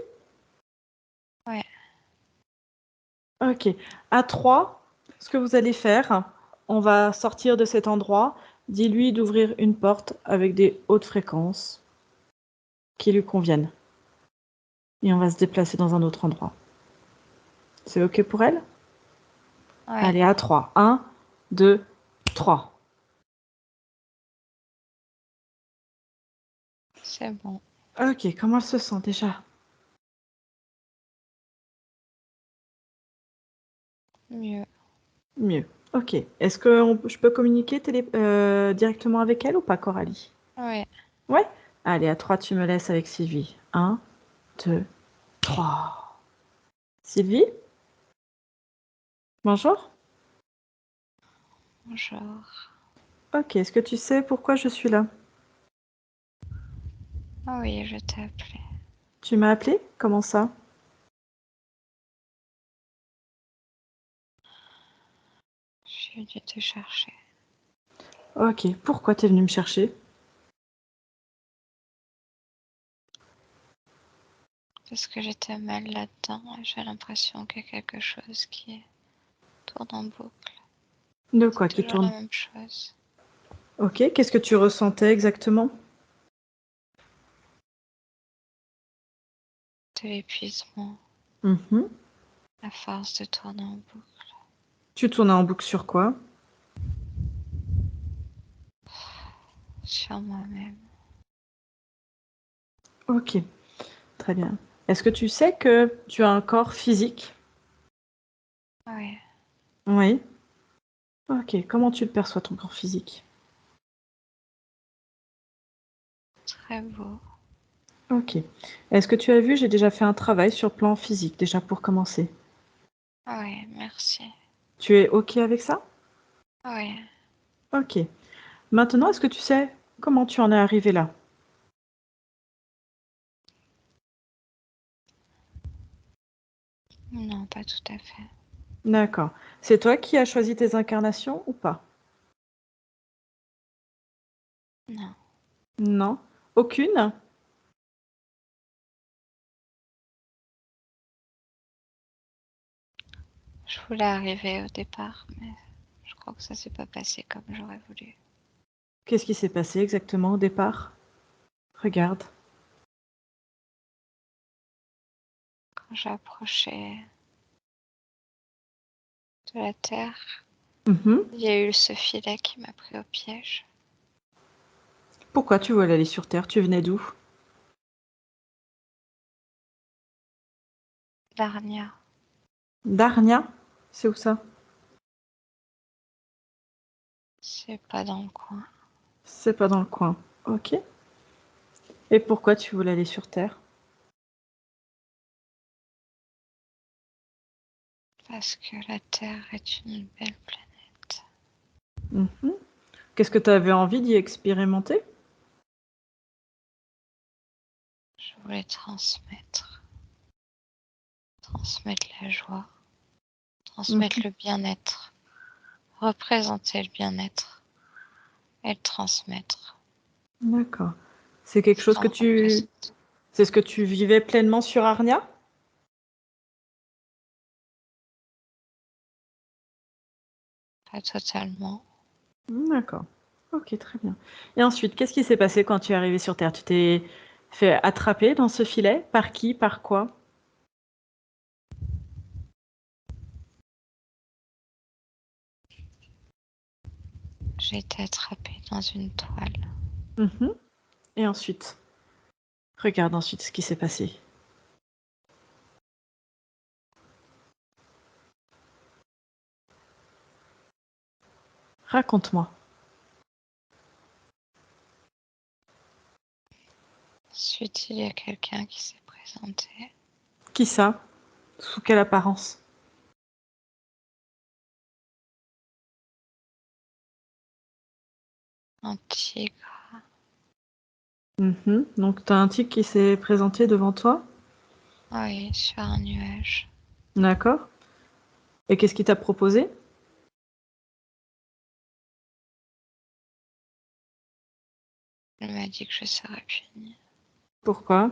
S3: Ouais.
S1: Ok. À 3, ce que vous allez faire, on va sortir de cet endroit. Dis-lui d'ouvrir une porte avec des hautes fréquences qui lui conviennent. Et on va se déplacer dans un autre endroit. C'est ok pour elle?
S3: Ouais.
S1: Allez, à 3. 1, 2, 3.
S3: C'est bon.
S1: Ok, comment elle se sent déjà?
S3: Mieux.
S1: Mieux. Ok. Est-ce que je peux communiquer directement avec elle ou pas, Coralie?
S3: Ouais.
S1: Ouais? Allez, à 3, tu me laisses avec Sylvie. 1, 2, 3. Sylvie? Bonjour?
S3: Bonjour.
S1: Ok, est-ce que tu sais pourquoi je suis là?
S3: Ah oui, je t'ai appelé.
S1: Tu m'as appelé? Comment ça?
S3: Je suis venue te chercher.
S1: Ok, pourquoi t'es venu me chercher?
S3: Parce que j'étais mal là-dedans et j'ai l'impression qu'il y a quelque chose qui tourne en boucle.
S1: De
S3: C'est
S1: quoi qui
S3: toujours la
S1: tourne?
S3: même chose.
S1: Ok, qu'est-ce que tu ressentais exactement?
S3: De l'épuisement,
S1: Mhm.
S3: à force de tourner en boucle.
S1: Tu tournais en boucle sur quoi?
S3: Sur moi-même.
S1: Ok, très bien. Est-ce que tu sais que tu as un corps physique?
S3: Ouais,
S1: Oui. Ok, comment tu le perçois ton corps physique?
S3: très beau.
S1: Ok. Est-ce que tu as vu, j'ai déjà fait un travail sur plan physique, déjà pour commencer.
S3: Ouais, merci.
S1: Tu es ok avec ça?
S3: Ouais,
S1: Ok. Maintenant, est-ce que tu sais comment tu en es arrivé là?
S3: non, pas tout à fait.
S1: D'accord. C'est toi qui as choisi tes incarnations ou pas?
S3: Non,
S1: Non. Aucune?
S3: je voulais arriver au départ, mais je crois que ça s'est pas passé comme j'aurais voulu.
S1: Qu'est-ce qui s'est passé exactement au départ? Regarde.
S3: Quand j'ai approché de la terre,
S1: Mhm.
S3: il y a eu ce filet qui m'a pris au piège.
S1: Pourquoi tu voulais aller sur Terre? Tu venais d'où?
S3: Darnia,
S1: Darnia? C'est où ça?
S3: c'est pas dans le coin.
S1: C'est pas dans le coin. Ok. Et pourquoi tu voulais aller sur Terre?
S3: Parce que la Terre est une belle planète.
S1: Mhm. Qu'est-ce que tu avais envie d'y expérimenter?
S3: Je voulais transmettre la joie, transmettre
S1: Mhm.
S3: le bien-être, représenter le bien-être et le transmettre.
S1: D'accord. C'est quelque chose que
S3: Sans représenter.
S1: C'est ce que tu vivais pleinement sur Arnia?
S3: Pas totalement.
S1: D'accord. Ok, très bien. Et ensuite, qu'est-ce qui s'est passé quand tu es arrivé sur Terre? Tu t'es fait attraper dans ce filet? Par qui? Par quoi?
S3: J'ai été attrapée dans une toile.
S1: Mhm. Et ensuite, regarde ensuite ce qui s'est passé. Raconte-moi.
S3: Ensuite, il y a quelqu'un qui s'est présenté.
S1: Qui ça? Sous quelle apparence?
S3: Un tigre.
S1: Mhm. Donc, tu as un tigre qui s'est présenté devant toi?
S3: Oui, sur un nuage.
S1: D'accord. Et qu'est-ce qu'il t'a proposé?
S3: Il m'a dit que je serais punie.
S1: Pourquoi?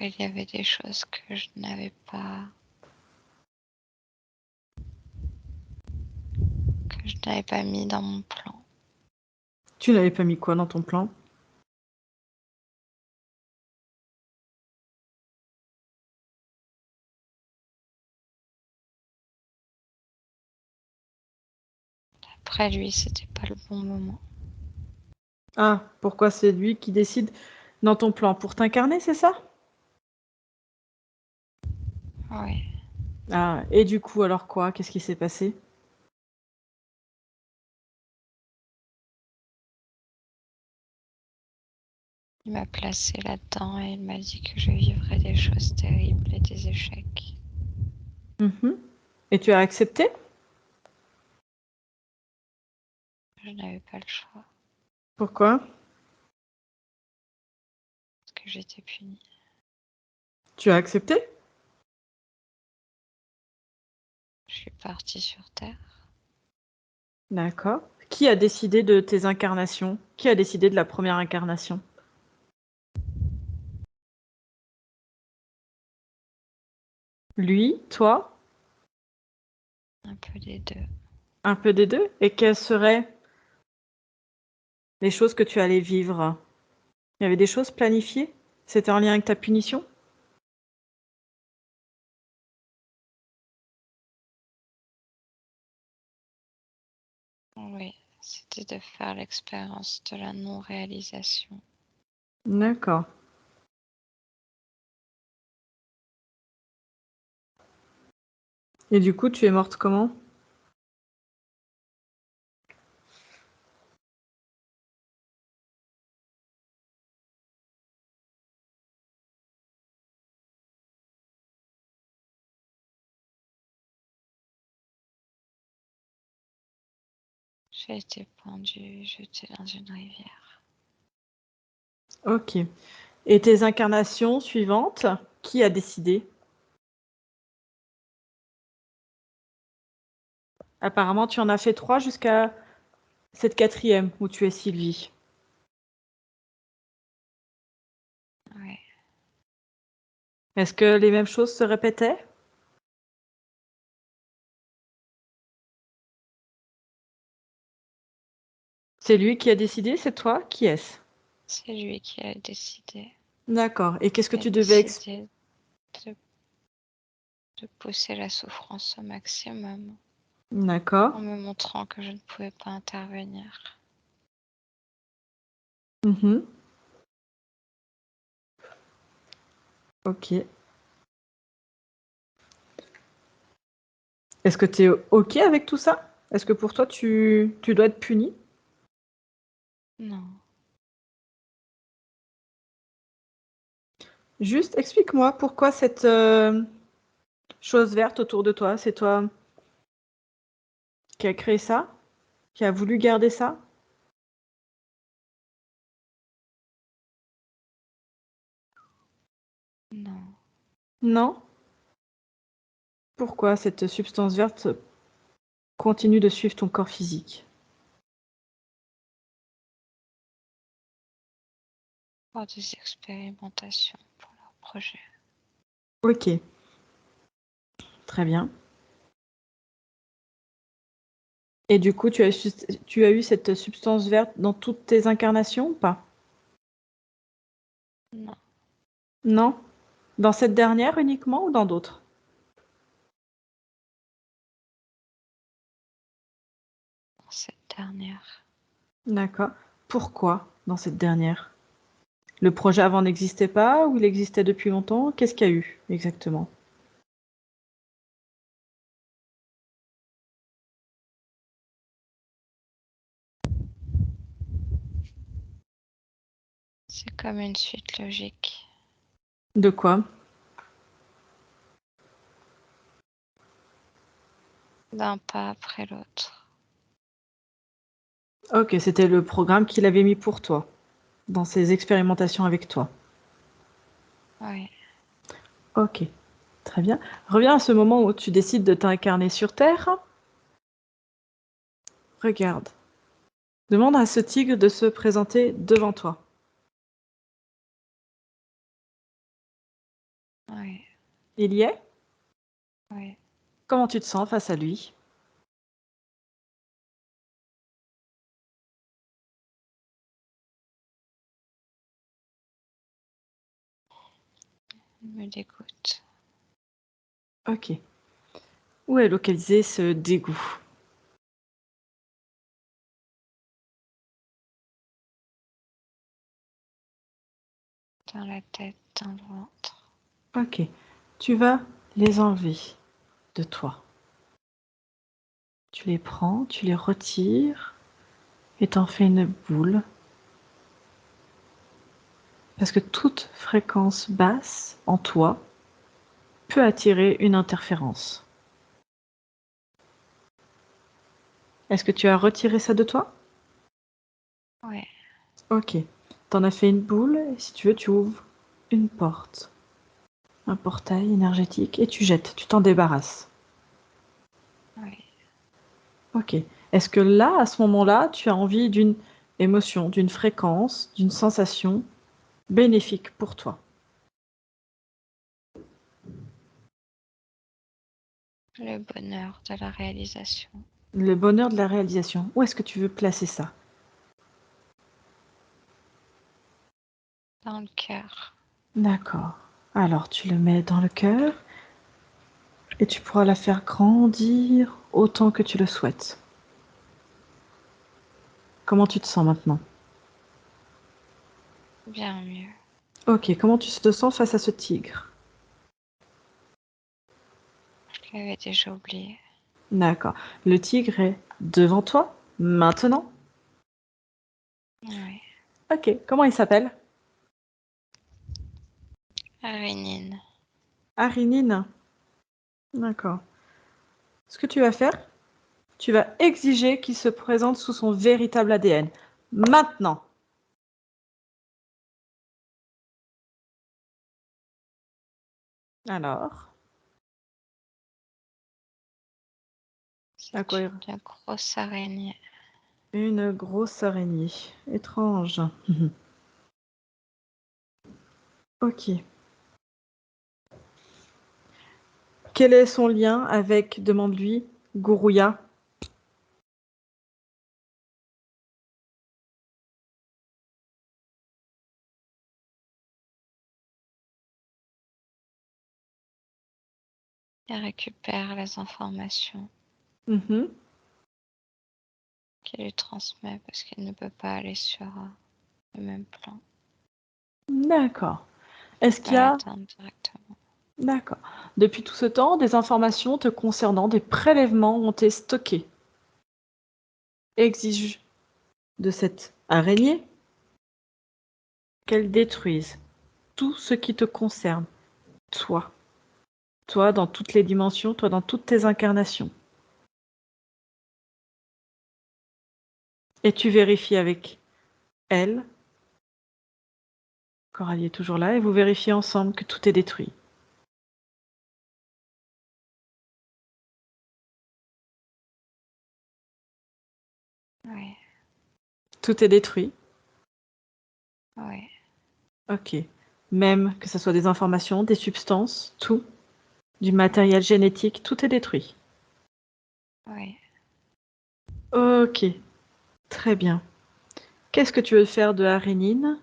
S3: Il y avait des choses que je n'avais pas mis dans mon plan.
S1: Tu n'avais pas mis quoi dans ton plan?
S3: Après lui, c'était pas le bon moment.
S1: Ah, pourquoi c'est lui qui décide dans ton plan? Pour t'incarner, c'est ça?
S3: Oui.
S1: Ah, et du coup, alors quoi? Qu'est-ce qui s'est passé?
S3: Il m'a placé là-dedans et il m'a dit que je vivrais des choses terribles et des échecs.
S1: Mhm. Et tu as accepté?
S3: Je n'avais pas le choix
S1: Pourquoi?
S3: parce que j'étais punie.
S1: Tu as accepté?
S3: Je suis partie sur Terre.
S1: D'accord. Qui a décidé de tes incarnations? Qui a décidé de la première incarnation? Lui, toi,
S3: Un peu des deux.
S1: un peu des deux? Et quelles seraient les choses que tu allais vivre? Il y avait des choses planifiées? C'était en lien avec ta punition?
S3: Oui, c'était de faire l'expérience de la non-réalisation.
S1: D'accord. Et du coup, tu es morte comment?
S3: J'ai été pendue, jetée dans une rivière.
S1: Ok. Et tes incarnations suivantes, qui a décidé? Apparemment, tu en as fait 3 jusqu'à cette 4e où tu es Sylvie.
S3: Oui,
S1: Est-ce que les mêmes choses se répétaient? C'est lui qui a décidé, c'est toi? Qui est-ce?
S3: c'est lui qui a décidé.
S1: D'accord. Et qu'est-ce que
S3: Il a
S1: tu devais
S3: décidé de pousser la souffrance au maximum
S1: D'accord.
S3: en me montrant que je ne pouvais pas intervenir.
S1: Mhm. Ok. Est-ce que tu es ok avec tout ça? Est-ce que pour toi, tu dois être puni?
S3: Non,
S1: Juste explique-moi pourquoi cette chose verte autour de toi, c'est toi qui a créé ça? Qui a voulu garder ça?
S3: non.
S1: Non? Pourquoi cette substance verte continue de suivre ton corps physique?
S3: Pour des expérimentations pour leur projet.
S1: Ok, très bien. Et du coup, tu as eu cette substance verte dans toutes tes incarnations ou pas?
S3: Non,
S1: Non? Dans cette dernière uniquement ou dans d'autres?
S3: cette dernière.
S1: D'accord. Pourquoi dans cette dernière? Le projet avant n'existait pas ou il existait depuis longtemps? Qu'est-ce qu'il y a eu exactement?
S3: C'est comme une suite logique.
S1: De quoi?
S3: D'un pas après l'autre.
S1: Ok, c'était le programme qu'il avait mis pour toi, dans ses expérimentations avec toi.
S3: Oui.
S1: Ok, très bien. Reviens à ce moment où tu décides de t'incarner sur Terre. Regarde. Demande à ce tigre de se présenter devant toi.
S3: Oui.
S1: Il y est?
S3: Oui.
S1: Comment tu te sens face à lui?
S3: Il me dégoûte.
S1: Ok. Où est localisé ce dégoût?
S3: Dans la tête, dans le ventre.
S1: Ok. Tu vas les enlever de toi. Tu les prends, tu les retires et t'en fais une boule. Parce que toute fréquence basse en toi peut attirer une interférence. Est-ce que tu as retiré ça de toi?
S3: Oui.
S1: Ok. T'en as fait une boule et si tu veux, tu ouvres une porte. Un portail énergétique et tu jettes, tu t'en débarrasses.
S3: Oui.
S1: Ok. Est-ce que là, à ce moment-là, tu as envie d'une émotion, d'une fréquence, d'une sensation bénéfique pour toi?
S3: Le bonheur de la réalisation.
S1: Le bonheur de la réalisation. Où est-ce que tu veux placer ça?
S3: Dans le cœur.
S1: D'accord. Alors, tu le mets dans le cœur et tu pourras la faire grandir autant que tu le souhaites. Comment tu te sens maintenant?
S3: Bien mieux.
S1: Ok, comment tu te sens face à ce tigre?
S3: Je l'avais déjà oublié.
S1: D'accord. Le tigre est devant toi, maintenant.
S3: Oui.
S1: Ok, comment il s'appelle?
S3: Arénine.
S1: Arinine. D'accord. Ce que tu vas faire, tu vas exiger qu'il se présente sous son véritable ADN. Maintenant. Alors, à
S3: C'est
S1: quoi
S3: une grosse araignée.
S1: Une grosse araignée. Étrange. Ok. Quel est son lien avec, demande-lui, Gourouya?
S3: Elle récupère les informations
S1: Mhm.
S3: qu'elle lui transmet parce qu'elle ne peut pas aller sur le même plan.
S1: D'accord. Est-ce
S3: Pas
S1: qu'il y a...
S3: l'atteindre directement.
S1: D'accord. Depuis tout ce temps, des informations te concernant, des prélèvements ont été stockés. Exige de cette araignée qu'elle détruise tout ce qui te concerne, toi. Toi dans toutes les dimensions, toi dans toutes tes incarnations. Et tu vérifies avec elle, Coralie est toujours là, et vous vérifiez ensemble que tout est détruit.
S3: Oui.
S1: Tout est détruit.
S3: Oui.
S1: Ok. Même que ce soit des informations, des substances, tout, du matériel génétique, tout est détruit.
S3: Oui.
S1: Ok, très bien. Qu'est-ce que tu veux faire de Arénine?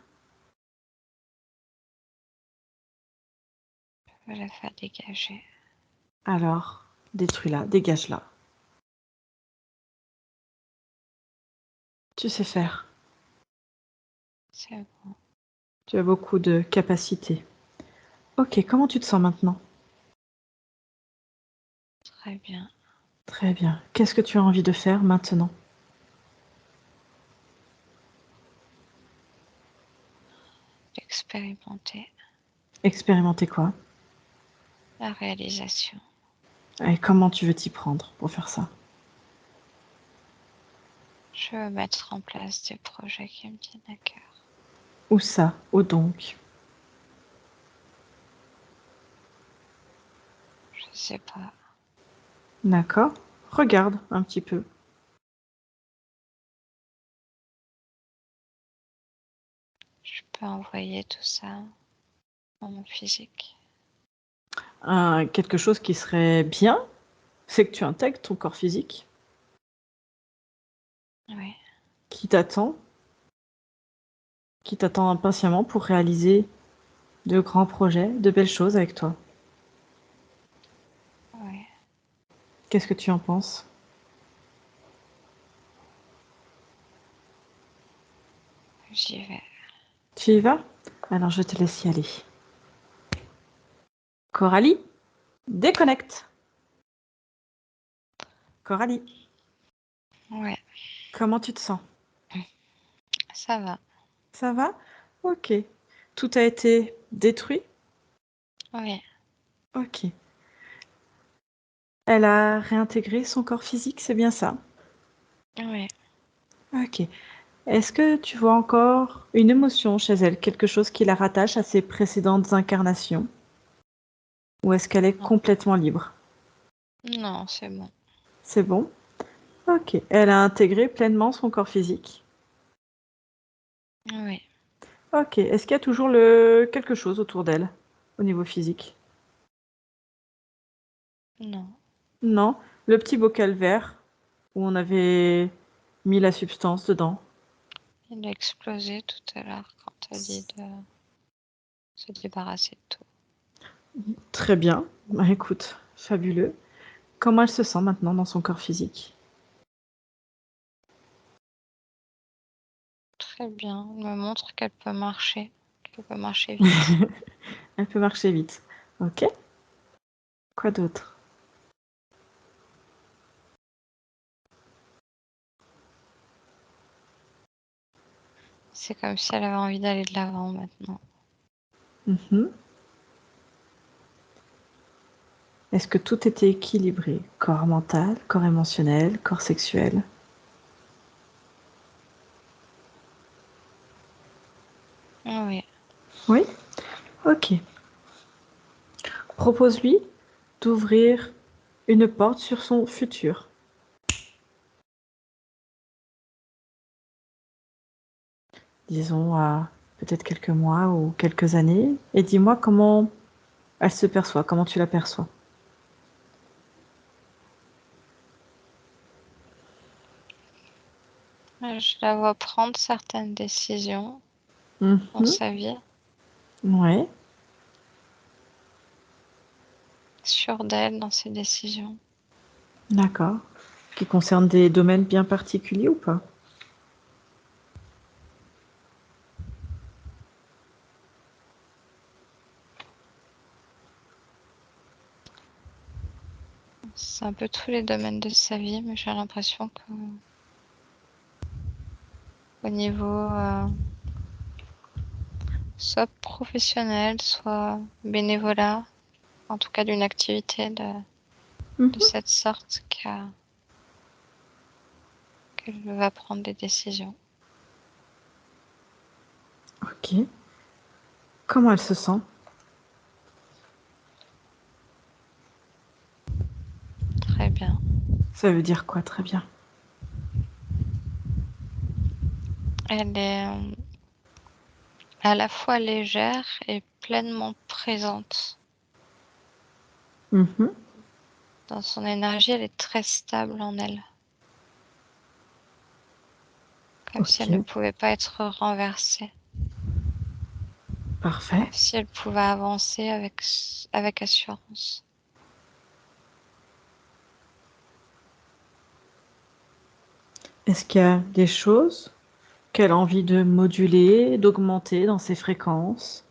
S3: Je vais la faire dégager.
S1: Alors, détruis-la, dégage-la. Tu sais faire.
S3: C'est bon.
S1: Tu as beaucoup de capacités. Ok, comment tu te sens maintenant?
S3: Très bien.
S1: Très bien. Qu'est-ce que tu as envie de faire maintenant?
S3: Expérimenter
S1: Expérimenter quoi?
S3: la réalisation.
S1: Et comment tu veux t'y prendre pour faire ça?
S3: Je veux mettre en place des projets qui me tiennent à cœur.
S1: Où ça? Où donc?
S3: Je sais pas.
S1: D'accord. Regarde un petit peu.
S3: Je peux envoyer tout ça dans mon physique.
S1: Quelque chose qui serait bien, c'est que tu intègres ton corps physique
S3: Oui,
S1: qui t'attend impatiemment pour réaliser de grands projets, de belles choses avec toi.
S3: oui.
S1: Qu'est-ce que tu en penses?
S3: J'y vais.
S1: Tu y vas? Alors je te laisse y aller. Coralie, déconnecte. Coralie,
S3: Ouais,
S1: comment tu te sens?
S3: ça va.
S1: Ça va? Ok. Tout a été détruit?
S3: Oui,
S1: Ok. Elle a réintégré son corps physique, c'est bien ça?
S3: oui.
S1: Ok. Est-ce que tu vois encore une émotion chez elle, quelque chose qui la rattache à ses précédentes incarnations? Ou est-ce qu'elle est
S3: Non,
S1: complètement libre?
S3: non, c'est bon.
S1: C'est bon? Ok. Elle a intégré pleinement son corps physique?
S3: Oui,
S1: Ok. Est-ce qu'il y a toujours quelque chose autour d'elle, au niveau physique?
S3: non.
S1: Non. Le petit bocal vert où on avait mis la substance dedans.
S3: Il a explosé tout à l'heure quand t'as dit de se débarrasser de tout.
S1: Très bien. Bah, écoute, fabuleux. Comment elle se sent maintenant dans son corps physique?
S3: Très bien. Elle me montre qu'elle peut marcher vite.
S1: Elle peut marcher vite. Ok. Quoi d'autre?
S3: C'est comme si elle avait envie d'aller de l'avant maintenant.
S1: Mhm. Est-ce que tout était équilibré? Corps mental, corps émotionnel, corps sexuel?
S3: Oui,
S1: Oui? Ok. Propose-lui d'ouvrir une porte sur son futur. Disons à peut-être quelques mois ou quelques années. Et dis-moi comment elle se perçoit, comment tu la perçois.
S3: je la vois prendre certaines décisions dans
S1: Mhm.
S3: sa vie,
S1: Ouais,
S3: sûre d'elle dans ses décisions.
S1: d'accord. Qui concerne des domaines bien particuliers ou pas?
S3: C'est un peu tous les domaines de sa vie, mais j'ai l'impression que au niveau soit professionnel, soit bénévolat, en tout cas d'une activité de
S1: Mhm.
S3: cette sorte qu'elle va prendre des décisions.
S1: Ok. Comment elle se sent?
S3: Très bien.
S1: Ça veut dire quoi, très bien?
S3: Elle est à la fois légère et pleinement présente.
S1: Mhm.
S3: Dans son énergie, elle est très stable en elle. Comme si elle ne pouvait pas être renversée.
S1: Parfait.
S3: Comme si elle pouvait avancer avec assurance.
S1: Est-ce qu'il y a des choses qu'elle a envie de moduler, d'augmenter dans ses fréquences,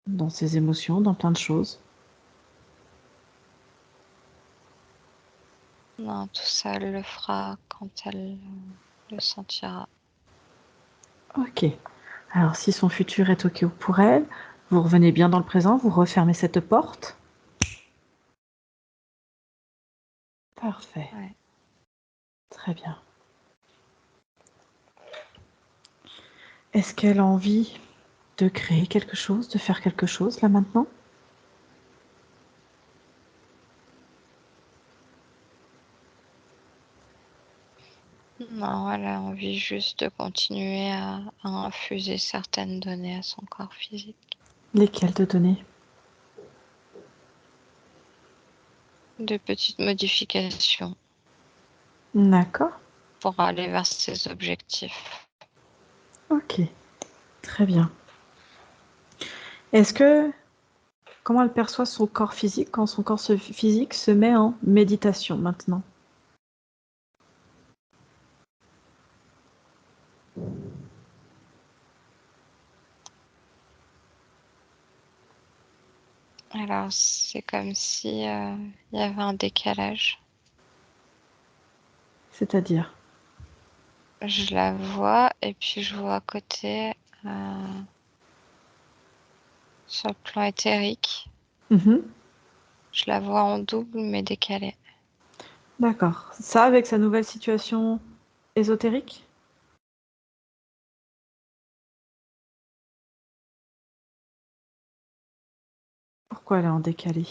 S1: dans ses émotions, dans plein de choses?
S3: Non, tout ça, elle le fera quand elle le sentira.
S1: Ok. Alors, si son futur est ok pour elle, vous revenez bien dans le présent, vous refermez cette porte. Parfait.
S3: Ouais.
S1: Très bien. Est-ce qu'elle a envie de créer quelque chose, de faire quelque chose là maintenant?
S3: Non, elle a envie juste de continuer à infuser certaines données à son corps physique.
S1: Lesquelles de données?
S3: De petites modifications
S1: D'accord.
S3: pour aller vers ses objectifs.
S1: Ok. Très bien. Comment elle perçoit son corps physique quand son corps physique se met en méditation maintenant?
S3: Alors, c'est comme si il y avait un décalage.
S1: C'est-à-dire?
S3: Je la vois et puis je vois à côté, sur le plan éthérique,
S1: Mhm.
S3: je la vois en double mais décalée.
S1: D'accord. Ça avec sa nouvelle situation ésotérique? Pourquoi elle est en décalé?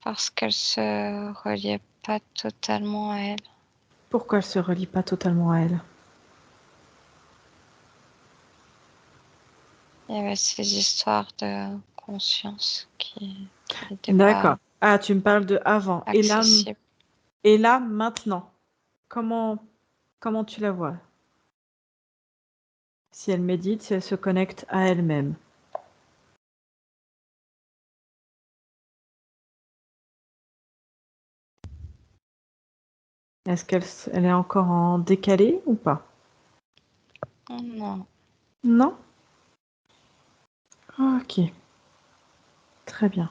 S3: Parce qu'elle se reliait pas totalement à elle.
S1: Pourquoi elle se relie pas totalement à elle?
S3: Il y avait ces histoires de conscience qui n'étaient
S1: D'accord.
S3: pas
S1: Ah, tu me parles de avant.
S3: accessibles.
S1: Et là, maintenant. Comment tu la vois? Si elle médite, si elle se connecte à elle-même. Est-ce qu'elle est encore en décalé ou pas?
S3: Oh non,
S1: Non? Ok. Très bien.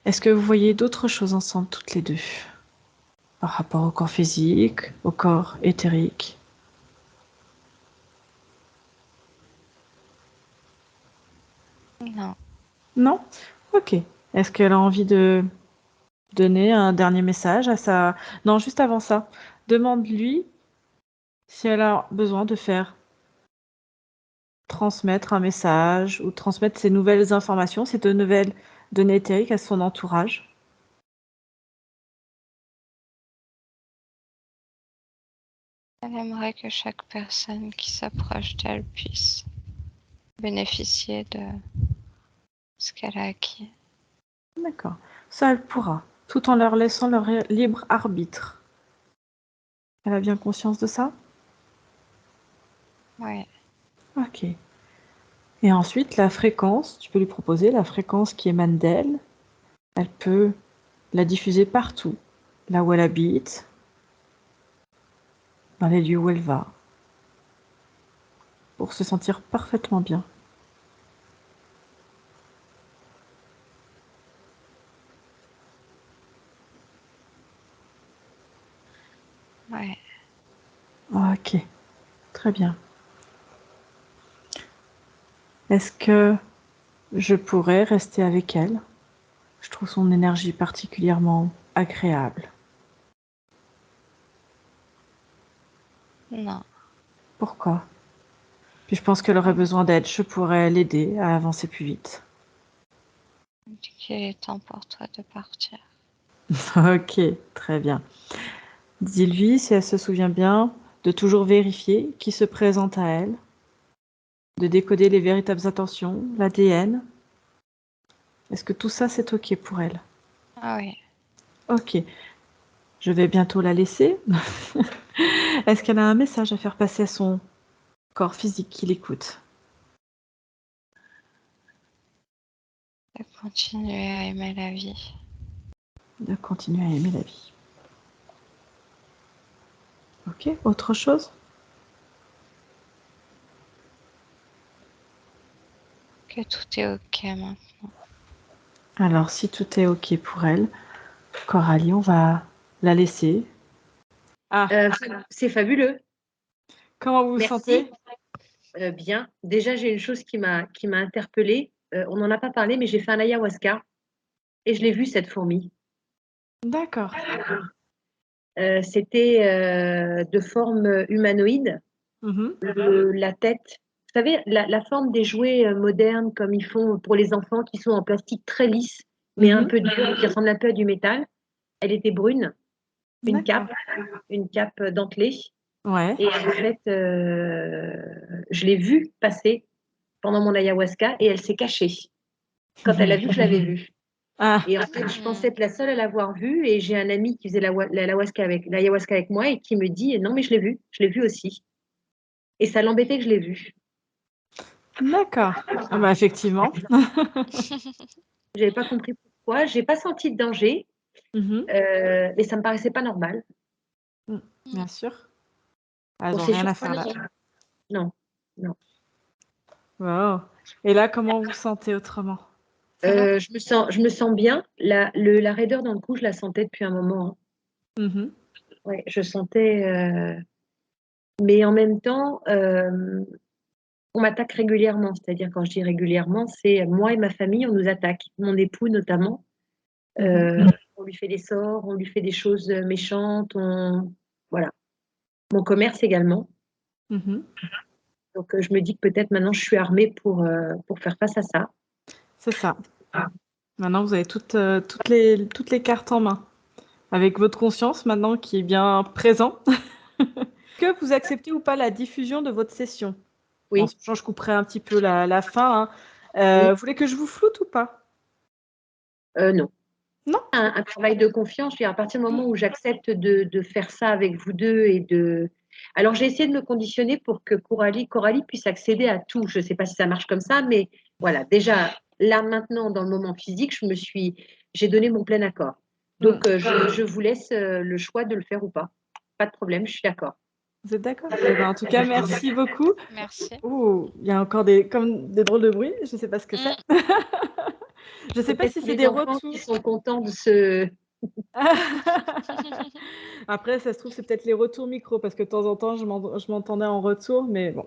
S1: Est-ce que vous voyez d'autres choses ensemble, toutes les deux? Par rapport au corps physique, au corps éthérique?
S3: non.
S1: Non? Ok. Est-ce qu'elle a envie de donner un dernier message à sa... Non, juste avant ça, demande-lui si elle a besoin de faire transmettre un message ou transmettre ces nouvelles informations, ces deux nouvelles données éthériques à son entourage.
S3: Elle aimerait que chaque personne qui s'approche d'elle puisse bénéficier de ce qu'elle a acquis.
S1: D'accord. Ça, elle pourra, tout en leur laissant leur libre arbitre. Elle a bien conscience de ça?
S3: Ouais.
S1: Ok. Et ensuite, la fréquence, tu peux lui proposer la fréquence qui émane d'elle. Elle peut la diffuser partout, là où elle habite, dans les lieux où elle va, pour se sentir parfaitement bien.
S3: Ouais.
S1: Ok, très bien. Est-ce que je pourrais rester avec elle? Je trouve son énergie particulièrement agréable.
S3: Non.
S1: Pourquoi? Puis je pense qu'elle aurait besoin d'aide. Je pourrais l'aider à avancer plus vite.
S3: Il est temps pour toi de partir.
S1: Ok, très bien. Dis-lui, si elle se souvient bien, de toujours vérifier qui se présente à elle, de décoder les véritables intentions, l'ADN, Est-ce que tout ça, c'est OK pour elle?
S3: Ah oui.
S1: OK. Je vais bientôt la laisser. Est-ce qu'elle a un message à faire passer à son corps physique qui l'écoute?
S3: De continuer à aimer la vie.
S1: De continuer à aimer la vie. OK, autre chose?
S3: Que tout est OK maintenant.
S1: Alors, si tout est OK pour elle, Coralie, on va la laisser. Ah,
S2: C'est fabuleux.
S1: comment vous vous
S2: Merci.
S1: sentez?
S2: Bien. Déjà, j'ai une chose qui m'a interpellée. On n'en a pas parlé, mais j'ai fait un ayahuasca et je l'ai vue, cette fourmi.
S1: D'accord.
S2: C'était de forme humanoïde.
S1: Mhm.
S2: La tête, vous savez, la forme des jouets modernes, comme ils font pour les enfants, qui sont en plastique très lisse, mais un
S1: Mhm.
S2: peu dur, qui ressemble un peu à du métal. Elle était brune, une
S1: D'accord.
S2: cape dentelée.
S1: Ouais.
S2: Et en fait, je l'ai vue passer pendant mon ayahuasca et elle s'est cachée quand elle a vu que je l'avais vue.
S1: Ah,
S2: Et en fait, je pensais être la seule à l'avoir vue et j'ai un ami qui faisait l'ayahuasca avec moi et qui me dit non, mais je l'ai vue aussi. Et ça l'embêtait que je l'ai vue.
S1: d'accord. Ah bah, effectivement.
S2: J'avais pas compris pourquoi. J'ai pas senti de danger,
S1: Mhm.
S2: mais ça me paraissait pas normal.
S1: Bien sûr. Elles
S2: Bon,
S1: n'ont
S2: c'est
S1: rien à faire là.
S2: surprenant. Non, non.
S1: Wow. Et là, comment vous vous sentez autrement? Ça va?
S2: Je me sens bien. La raideur dans le cou, je la sentais depuis un moment, hein.
S1: Mhm.
S2: Ouais, je sentais. Mais en même temps, on m'attaque régulièrement. C'est-à-dire, quand je dis régulièrement, c'est moi et ma famille, on nous attaque. Mon époux notamment.
S1: Mhm.
S2: On lui fait des sorts, on lui fait des choses méchantes. Voilà. Mon commerce également.
S1: Mhm.
S2: Donc, je me dis que peut-être maintenant, je suis armée pour faire face à ça.
S1: C'est ça. Maintenant, vous avez toutes les cartes en main. Avec votre conscience maintenant qui est bien présent. Que vous acceptez ou pas la diffusion de votre session? Bon,
S2: Oui,
S1: je couperai un petit peu la fin, hein.
S2: oui,
S1: Vous voulez que je vous floute ou pas?
S2: non.
S1: Non?
S2: Un travail de confiance, je veux dire, à partir du moment où j'accepte de faire ça avec vous deux et de. Alors, j'ai essayé de me conditionner pour que Coralie puisse accéder à tout. Je ne sais pas si ça marche comme ça, mais voilà, déjà, là, maintenant, dans le moment physique, j'ai donné mon plein accord. Donc, je vous laisse le choix de le faire ou pas. Pas de problème, je suis d'accord.
S1: Vous êtes d'accord? Eh ben, en tout cas, merci beaucoup.
S3: Merci.
S1: Ouh, il y a encore comme des drôles de bruit, je ne sais pas ce que c'est. Je ne sais
S2: C'est
S1: pas
S2: peut-être
S1: si
S2: pour
S1: c'est
S2: les
S1: des
S2: enfants
S1: retours.
S2: qui sont contents de se.
S1: Après, ça se trouve, c'est peut-être les retours micro, parce que de temps en temps, je m'entendais en retour, mais bon,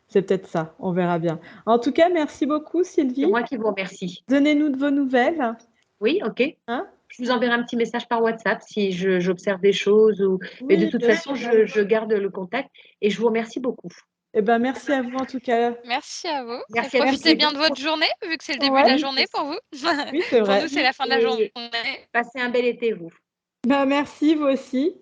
S1: c'est peut-être ça, on verra bien. En tout cas, merci beaucoup,
S2: C'est
S1: Sylvie.
S2: moi qui vous remercie.
S1: Donnez-nous de vos nouvelles.
S2: Oui, ok.
S1: Hein?
S2: Je vous enverrai un petit message par WhatsApp si j'observe des choses. Mais de
S1: Oui,
S2: toute
S1: bien
S2: façon,
S1: sûr.
S2: je garde le contact et je vous remercie beaucoup.
S1: Eh ben, merci à vous en tout cas.
S3: Merci à vous. Et
S2: Merci à tous
S3: profitez
S2: les
S3: bien de
S2: deux.
S3: votre journée, vu que c'est le début de la
S1: Ouais,
S3: journée pour vous.
S1: oui, c'est
S3: Pour
S1: vrai.
S3: nous, c'est la fin de la
S2: Et
S3: journée.
S2: passez un bel été, vous.
S1: Ben, merci, vous aussi.